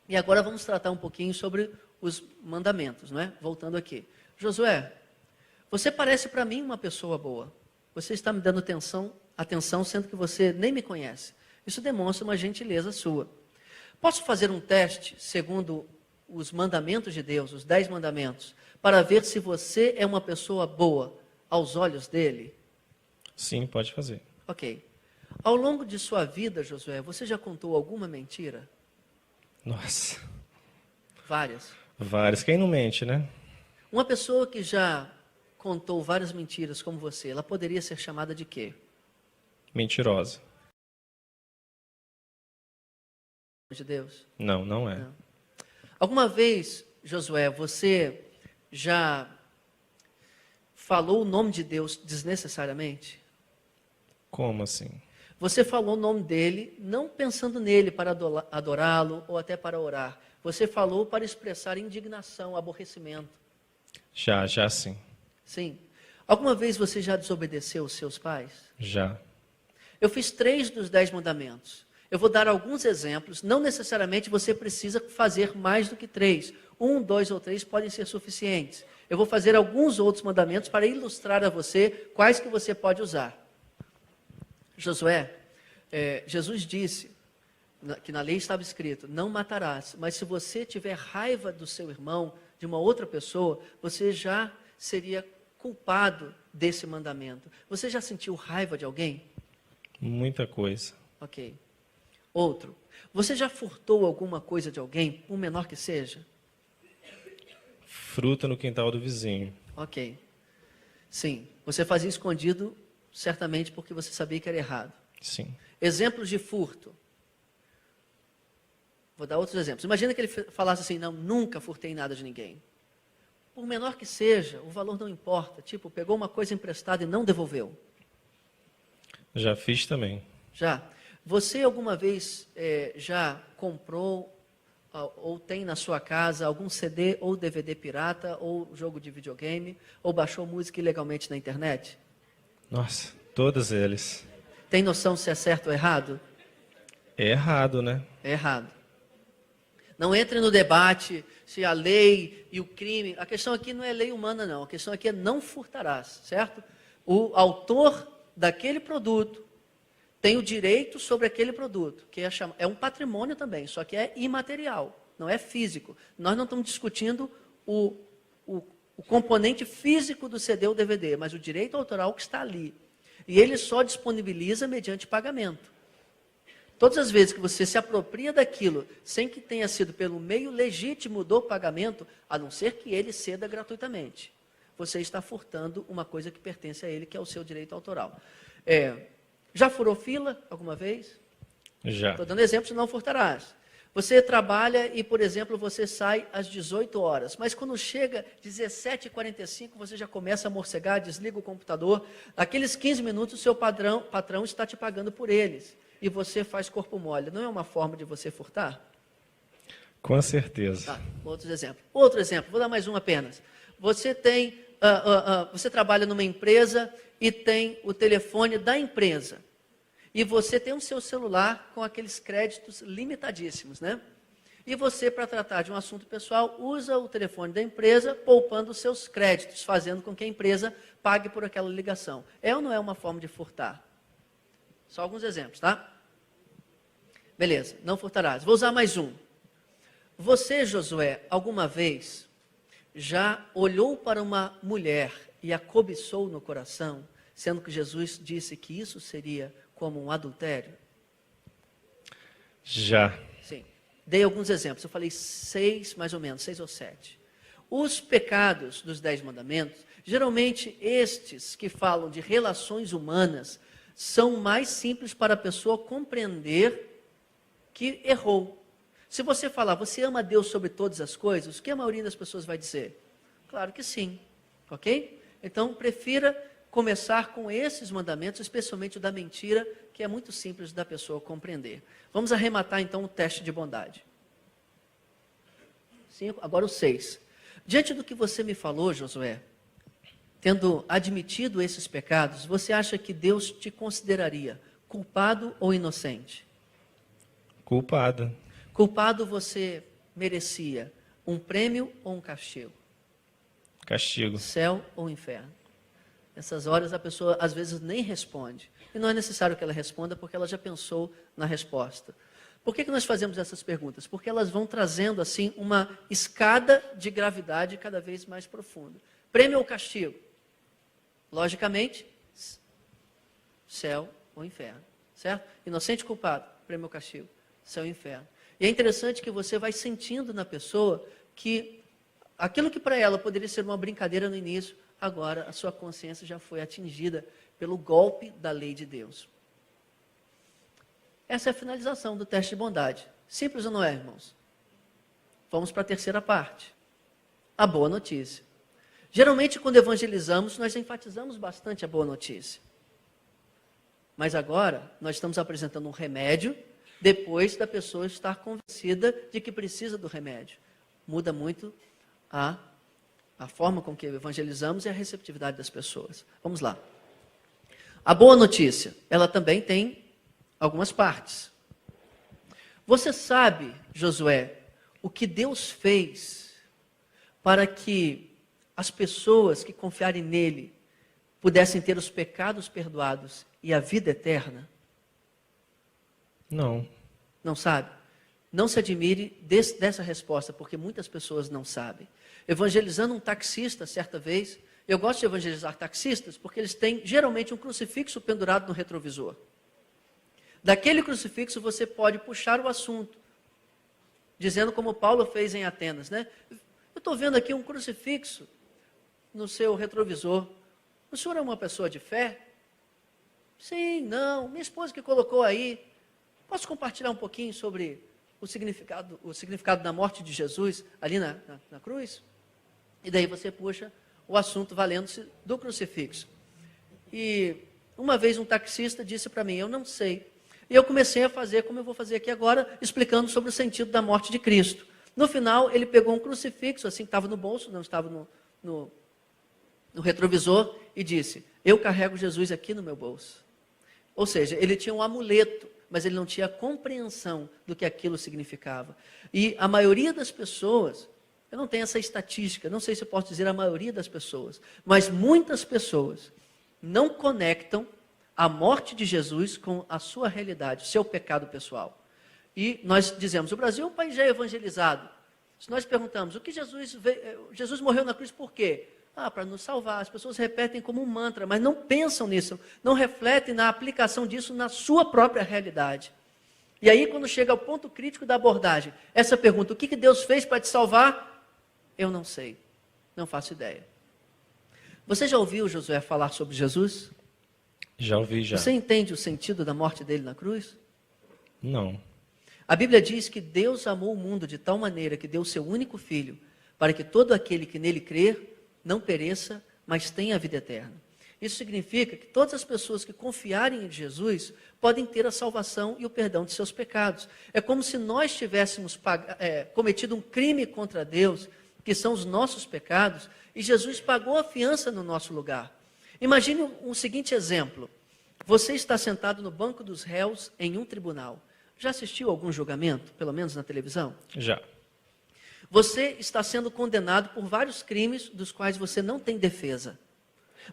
E agora vamos tratar um pouquinho sobre os mandamentos, não é? Voltando aqui. Josué, você parece para mim uma pessoa boa. Você está me dando atenção, sendo que você nem me conhece. Isso demonstra uma gentileza sua. Posso fazer um teste, segundo os mandamentos de Deus, os 10 mandamentos, para ver se você é uma pessoa boa aos olhos dele? Sim, pode fazer. Ok. Ao longo de sua vida, Josué, você já contou alguma mentira? Nossa, Várias. vários. Quem não mente, né? Uma pessoa que já contou várias mentiras como você, ela poderia ser chamada de quê? Mentirosa. De Deus? Não, não é. Não. Alguma vez, Josué, você já falou o nome de Deus desnecessariamente? Como assim? Você falou o nome dele, não pensando nele para adorá-lo ou até para orar. Você falou para expressar indignação, aborrecimento. Já sim. Sim. Alguma vez você já desobedeceu os seus pais? Já. Eu fiz 3 dos 10 mandamentos. Eu vou dar alguns exemplos. Não necessariamente você precisa fazer mais do que 3. 1, 2 ou 3 podem ser suficientes. Eu vou fazer alguns outros mandamentos para ilustrar a você quais que você pode usar. Josué, Jesus disse que na lei estava escrito, não matarás. Mas se você tiver raiva do seu irmão, de uma outra pessoa, você já seria culpado desse mandamento. Você já sentiu raiva de alguém? Muita coisa. Ok. Outro. Você já furtou alguma coisa de alguém, por menor que seja? Fruta no quintal do vizinho. Ok. Sim. Você fazia escondido, certamente porque você sabia que era errado. Sim. Exemplos de furto. Vou dar outros exemplos. Imagina que ele falasse assim, não, nunca furtei nada de ninguém. por menor que seja, o valor não importa. Tipo, pegou uma coisa emprestada e não devolveu. Já fiz também. Já. Você alguma vez já comprou ou tem na sua casa algum CD ou DVD pirata, ou jogo de videogame, ou baixou música ilegalmente na internet? Nossa, todos eles. Tem noção se é certo ou errado? É errado, né? É errado. Não entre no debate se a lei e o crime... A questão aqui não é lei humana, não. A questão aqui é não furtarás, certo? O autor daquele produto tem o direito sobre aquele produto, que é um patrimônio também, só que é imaterial, não é físico. Nós não estamos discutindo o componente físico do CD ou DVD, mas o direito autoral que está ali. E ele só disponibiliza mediante pagamento. Todas as vezes que você se apropria daquilo, sem que tenha sido pelo meio legítimo do pagamento, a não ser que ele ceda gratuitamente, você está furtando uma coisa que pertence a ele, que é o seu direito autoral. Já furou fila alguma vez? Já. Estou dando exemplos, não furtarás. Você trabalha e, por exemplo, você sai às 18 horas, mas quando chega 17h45, você já começa a morcegar, desliga o computador. Aqueles 15 minutos, o seu patrão está te pagando por eles. E você faz corpo mole. Não é uma forma de você furtar? Com certeza. Tá, outro exemplo, vou dar mais um apenas. Você trabalha numa empresa e tem o telefone da empresa. E você tem o seu celular com aqueles créditos limitadíssimos, né? E você, para tratar de um assunto pessoal, usa o telefone da empresa, poupando os seus créditos, fazendo com que a empresa pague por aquela ligação. É ou não é uma forma de furtar? Só alguns exemplos, tá? Beleza, não furtarás. Vou usar mais um. Você, Josué, alguma vez já olhou para uma mulher e a cobiçou no coração, sendo que Jesus disse que isso seria como um adultério? Já. Sim. Dei alguns exemplos. Eu falei 6, mais ou menos, 6 ou 7. Os pecados dos 10 mandamentos, geralmente estes que falam de relações humanas, são mais simples para a pessoa compreender que errou. Se você falar, você ama Deus sobre todas as coisas, o que a maioria das pessoas vai dizer? Claro que sim, ok? Então, prefira começar com esses mandamentos, especialmente o da mentira, que é muito simples da pessoa compreender. Vamos arrematar, então, o teste de bondade. 5, agora o 6. Diante do que você me falou, Josué, tendo admitido esses pecados, você acha que Deus te consideraria culpado ou inocente? Culpado. Culpado você merecia um prêmio ou um castigo? Castigo. Céu ou inferno? Nessas horas a pessoa às vezes nem responde. E não é necessário que ela responda porque ela já pensou na resposta. Por que nós fazemos essas perguntas? Porque elas vão trazendo assim uma escada de gravidade cada vez mais profunda. Prêmio ou castigo? Logicamente, céu ou inferno. Certo? Inocente ou culpado? Prêmio ou castigo? Céu ou inferno. E é interessante que você vai sentindo na pessoa que aquilo que para ela poderia ser uma brincadeira no início, agora a sua consciência já foi atingida pelo golpe da lei de Deus. Essa é a finalização do teste de bondade. Simples ou não é, irmãos? Vamos para a terceira parte. A boa notícia. Geralmente, quando evangelizamos, nós enfatizamos bastante a boa notícia. Mas agora, nós estamos apresentando um remédio, depois da pessoa estar convencida de que precisa do remédio. Muda muito a forma com que evangelizamos e a receptividade das pessoas. Vamos lá. A boa notícia, ela também tem algumas partes. Você sabe, Josué, o que Deus fez para que as pessoas que confiarem nele pudessem ter os pecados perdoados e a vida eterna? Não. Não sabe? Não se admire dessa resposta, porque muitas pessoas não sabem. Evangelizando um taxista, certa vez, eu gosto de evangelizar taxistas, porque eles têm geralmente um crucifixo pendurado no retrovisor. Daquele crucifixo você pode puxar o assunto, dizendo como Paulo fez em Atenas, né? Eu estou vendo aqui um crucifixo no seu retrovisor. O senhor é uma pessoa de fé? Sim, não, minha esposa que colocou aí. Posso compartilhar um pouquinho sobre o significado da morte de Jesus ali na cruz? E daí você puxa o assunto valendo-se do crucifixo. E uma vez um taxista disse para mim, eu não sei. E eu comecei a fazer como eu vou fazer aqui agora, explicando sobre o sentido da morte de Cristo. No final, ele pegou um crucifixo, assim, que estava no bolso, não estava no retrovisor, e disse, eu carrego Jesus aqui no meu bolso. Ou seja, ele tinha um amuleto, mas ele não tinha compreensão do que aquilo significava. E a maioria das pessoas, eu não tenho essa estatística, não sei se eu posso dizer a maioria das pessoas, mas muitas pessoas não conectam a morte de Jesus com a sua realidade, seu pecado pessoal. E nós dizemos, o Brasil é um país já evangelizado. Se nós perguntamos, o que Jesus morreu na cruz por quê? Para nos salvar. As pessoas repetem como um mantra, mas não pensam nisso, não refletem na aplicação disso na sua própria realidade. E aí, quando chega ao ponto crítico da abordagem, essa pergunta, o que Deus fez para te salvar? Eu não sei, não faço ideia. Você já ouviu Josué falar sobre Jesus? Já ouvi, já. Você entende o sentido da morte dele na cruz? Não. A Bíblia diz que Deus amou o mundo de tal maneira que deu o seu único filho, para que todo aquele que nele crer não pereça, mas tenha a vida eterna. Isso significa que todas as pessoas que confiarem em Jesus podem ter a salvação e o perdão de seus pecados. É como se nós tivéssemos cometido um crime contra Deus, que são os nossos pecados, e Jesus pagou a fiança no nosso lugar. Imagine um seguinte exemplo. Você está sentado no banco dos réus em um tribunal. Já assistiu a algum julgamento, pelo menos na televisão? Já. Você está sendo condenado por vários crimes dos quais você não tem defesa.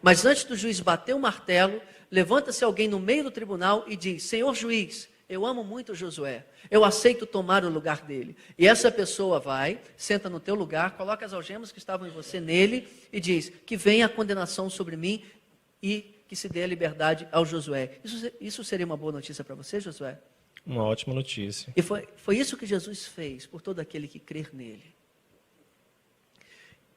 Mas antes do juiz bater o martelo, levanta-se alguém no meio do tribunal e diz, Senhor juiz, eu amo muito Josué, eu aceito tomar o lugar dele. E essa pessoa vai, senta no teu lugar, coloca as algemas que estavam em você nele e diz, que venha a condenação sobre mim e que se dê a liberdade ao Josué. Isso seria uma boa notícia para você, Josué? Uma ótima notícia. E foi isso que Jesus fez por todo aquele que crer nele.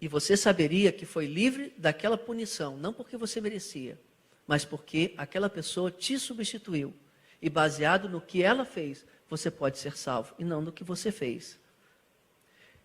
E você saberia que foi livre daquela punição, não porque você merecia, mas porque aquela pessoa te substituiu. E baseado no que ela fez, você pode ser salvo, e não no que você fez.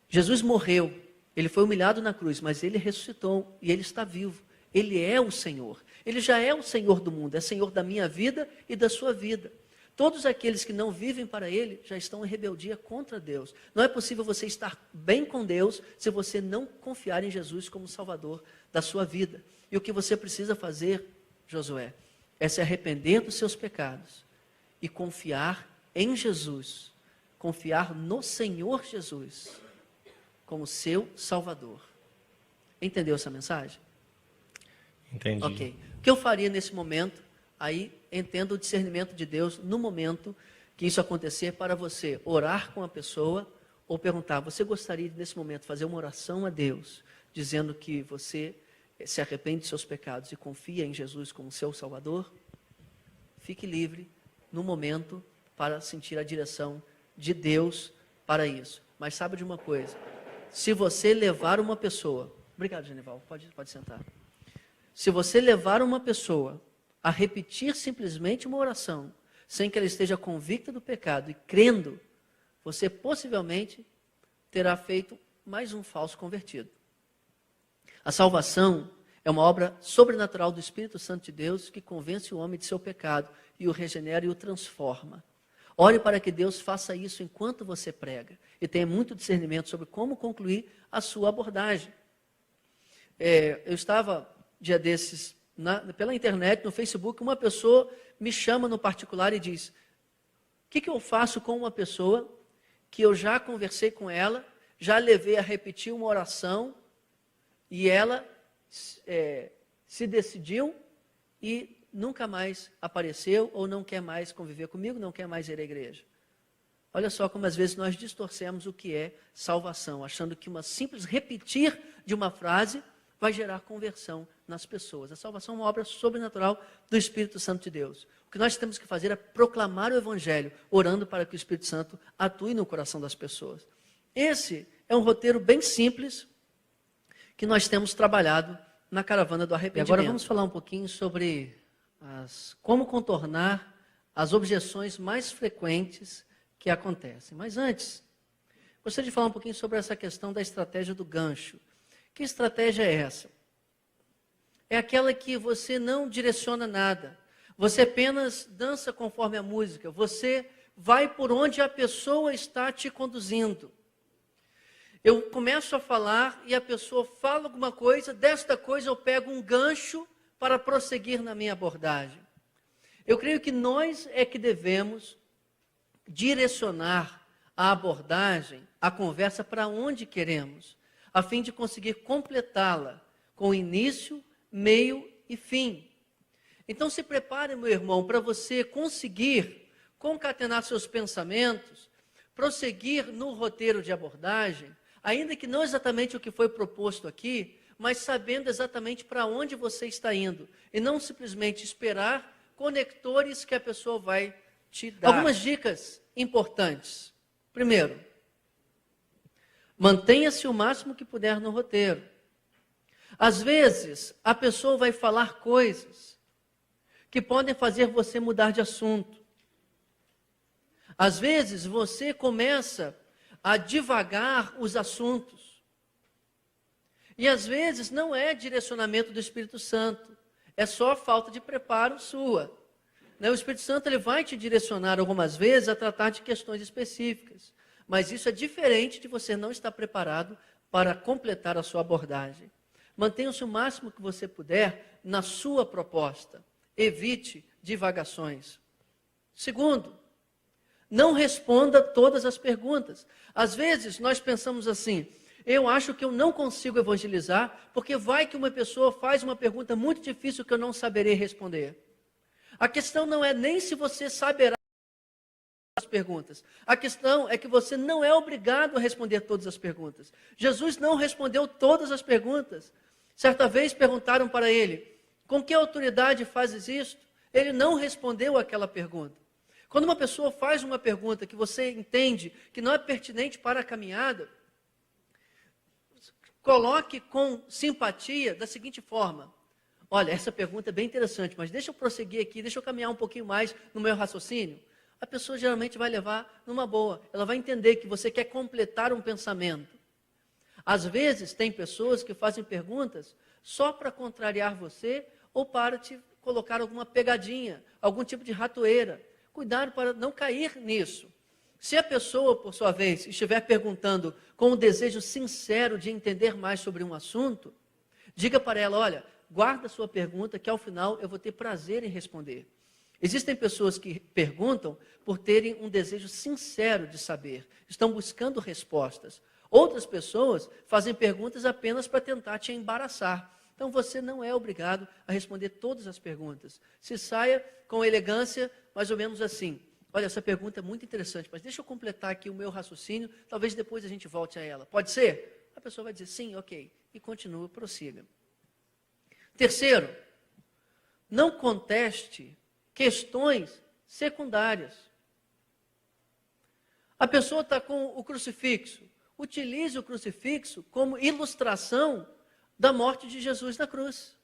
Jesus morreu, ele foi humilhado na cruz, mas ele ressuscitou e ele está vivo. Ele é o Senhor. Ele já é o Senhor do mundo, é Senhor da minha vida e da sua vida. Todos aqueles que não vivem para Ele já estão em rebeldia contra Deus. Não é possível você estar bem com Deus se você não confiar em Jesus como Salvador da sua vida. E o que você precisa fazer, Josué, é se arrepender dos seus pecados e confiar em Jesus, confiar no Senhor Jesus como seu Salvador. Entendeu essa mensagem? Entendi. Ok. O que eu faria nesse momento? Aí entenda o discernimento de Deus no momento que isso acontecer para você orar com a pessoa ou perguntar, você gostaria de, nesse momento, fazer uma oração a Deus, dizendo que você se arrepende de seus pecados e confia em Jesus como seu Salvador? Fique livre no momento para sentir a direção de Deus para isso. Mas sabe de uma coisa, se você levar uma pessoa, obrigado, Genival, pode sentar. Se você levar uma pessoa a repetir simplesmente uma oração, sem que ela esteja convicta do pecado e crendo, você possivelmente terá feito mais um falso convertido. A salvação é uma obra sobrenatural do Espírito Santo de Deus que convence o homem de seu pecado e o regenera e o transforma. Ore para que Deus faça isso enquanto você prega e tenha muito discernimento sobre como concluir a sua abordagem. Eu estava, dia desses, pela internet, no Facebook, uma pessoa me chama no particular e diz, o que eu faço com uma pessoa que eu já conversei com ela, já levei a repetir uma oração e ela se decidiu e nunca mais apareceu ou não quer mais conviver comigo, não quer mais ir à igreja. Olha só como às vezes nós distorcemos o que é salvação, achando que uma simples repetir de uma frase vai gerar conversão nas pessoas. A salvação é uma obra sobrenatural do Espírito Santo de Deus. O que nós temos que fazer é proclamar o Evangelho, orando para que o Espírito Santo atue no coração das pessoas. Esse é um roteiro bem simples que nós temos trabalhado na caravana do arrependimento. E agora vamos falar um pouquinho sobre como contornar as objeções mais frequentes que acontecem. Mas antes, gostaria de falar um pouquinho sobre essa questão da estratégia do gancho, Que estratégia é essa? É aquela que você não direciona nada. Você apenas dança conforme a música. Você vai por onde a pessoa está te conduzindo. Eu começo a falar e a pessoa fala alguma coisa, desta coisa eu pego um gancho para prosseguir na minha abordagem. Eu creio que nós é que devemos direcionar a abordagem, a conversa para onde queremos, a fim de conseguir completá-la com início, meio e fim. Então se prepare, meu irmão, para você conseguir concatenar seus pensamentos, prosseguir no roteiro de abordagem, ainda que não exatamente o que foi proposto aqui, mas sabendo exatamente para onde você está indo, e não simplesmente esperar conectores que a pessoa vai te dar. Algumas dicas importantes. Primeiro, mantenha-se o máximo que puder no roteiro. Às vezes, a pessoa vai falar coisas que podem fazer você mudar de assunto. Às vezes, você começa a divagar os assuntos. E às vezes não é direcionamento do Espírito Santo, é só falta de preparo sua. O Espírito Santo ele vai te direcionar algumas vezes a tratar de questões específicas, mas isso é diferente de você não estar preparado para completar a sua abordagem. Mantenha-se o máximo que você puder na sua proposta. Evite divagações. Segundo, não responda todas as perguntas. Às vezes nós pensamos assim: eu acho que eu não consigo evangelizar, porque vai que uma pessoa faz uma pergunta muito difícil que eu não saberei responder. A questão não é nem se você saberá as perguntas. A questão é que você não é obrigado a responder todas as perguntas. Jesus não respondeu todas as perguntas. Certa vez perguntaram para ele: com que autoridade fazes isto? Ele não respondeu aquela pergunta. Quando uma pessoa faz uma pergunta que você entende que não é pertinente para a caminhada, coloque com simpatia da seguinte forma: olha, essa pergunta é bem interessante, mas deixa eu prosseguir aqui, deixa eu caminhar um pouquinho mais no meu raciocínio. A pessoa geralmente vai levar numa boa, ela vai entender que você quer completar um pensamento. Às vezes tem pessoas que fazem perguntas só para contrariar você ou para te colocar alguma pegadinha, algum tipo de ratoeira. Cuidado para não cair nisso. Se a pessoa, por sua vez, estiver perguntando com um desejo sincero de entender mais sobre um assunto, diga para ela: olha, guarda a sua pergunta que ao final eu vou ter prazer em responder. Existem pessoas que perguntam por terem um desejo sincero de saber, estão buscando respostas. Outras pessoas fazem perguntas apenas para tentar te embaraçar. Então você não é obrigado a responder todas as perguntas. Se saia com elegância, mais ou menos assim: olha, essa pergunta é muito interessante, mas deixa eu completar aqui o meu raciocínio, talvez depois a gente volte a ela. Pode ser? A pessoa vai dizer sim, ok, e continua, prossiga. Terceiro, não conteste questões secundárias. A pessoa está com o crucifixo. Utilize o crucifixo como ilustração da morte de Jesus na cruz.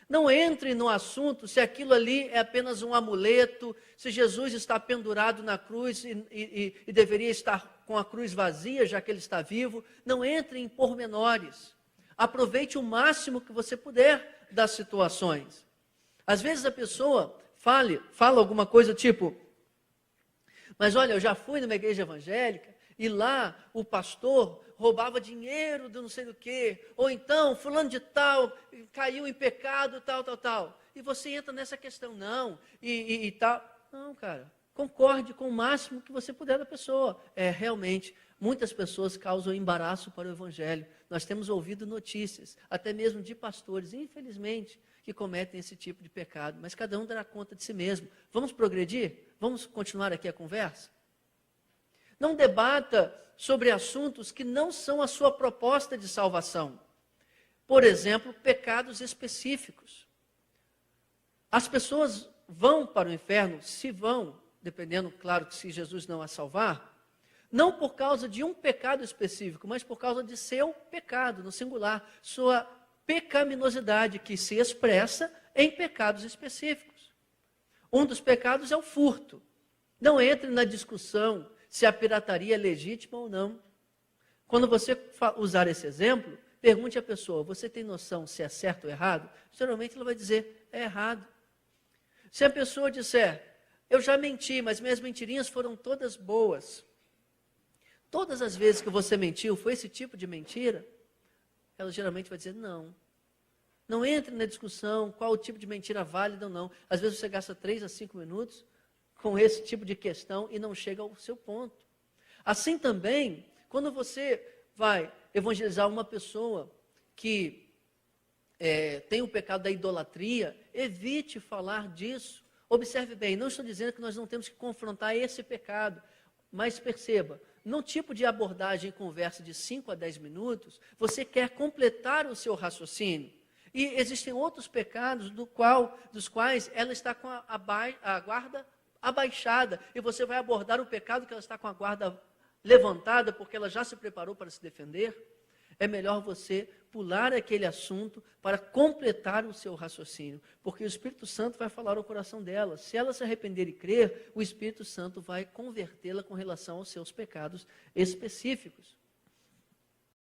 Não entre no assunto se aquilo ali é apenas um amuleto, se Jesus está pendurado na cruz e deveria estar com a cruz vazia, já que ele está vivo. Não entre em pormenores. Aproveite o máximo que você puder das situações. Às vezes a pessoa fala alguma coisa tipo: mas olha, eu já fui numa igreja evangélica e lá o pastor roubava dinheiro de não sei do quê, ou então fulano de tal caiu em pecado, tal. E você entra nessa questão, não, e tal. Não, cara, concorde com o máximo que você puder da pessoa. Realmente, muitas pessoas causam embaraço para o evangelho. Nós temos ouvido notícias, até mesmo de pastores, infelizmente, que cometem esse tipo de pecado, mas cada um dará conta de si mesmo. Vamos progredir? Vamos continuar aqui a conversa? Não debata sobre assuntos que não são a sua proposta de salvação. Por exemplo, pecados específicos. As pessoas vão para o inferno, se vão, dependendo, claro, que se Jesus não as salvar, não por causa de um pecado específico, mas por causa de seu pecado, no singular, sua pecaminosidade, que se expressa em pecados específicos. Um dos pecados é o furto. Não entre na discussão se a pirataria é legítima ou não. Quando você usar esse exemplo, pergunte à pessoa, você tem noção se é certo ou errado? Geralmente ela vai dizer, é errado. Se a pessoa disser, eu já menti, mas minhas mentirinhas foram todas boas. Todas as vezes que você mentiu, foi esse tipo de mentira? Ela geralmente vai dizer, não. Não entre na discussão qual o tipo de mentira válida ou não. Às vezes você gasta 3 a 5 minutos com esse tipo de questão e não chega ao seu ponto. Assim também, quando você vai evangelizar uma pessoa que tem o pecado da idolatria, evite falar disso. Observe bem, não estou dizendo que nós não temos que confrontar esse pecado, mas perceba, num tipo de abordagem e conversa de 5 a 10 minutos, você quer completar o seu raciocínio. E existem outros pecados dos quais ela está com a guarda abaixada, e você vai abordar o pecado que ela está com a guarda levantada, porque ela já se preparou para se defender. É melhor você pular aquele assunto para completar o seu raciocínio, porque o Espírito Santo vai falar ao coração dela. Se ela se arrepender e crer, o Espírito Santo vai convertê-la com relação aos seus pecados específicos.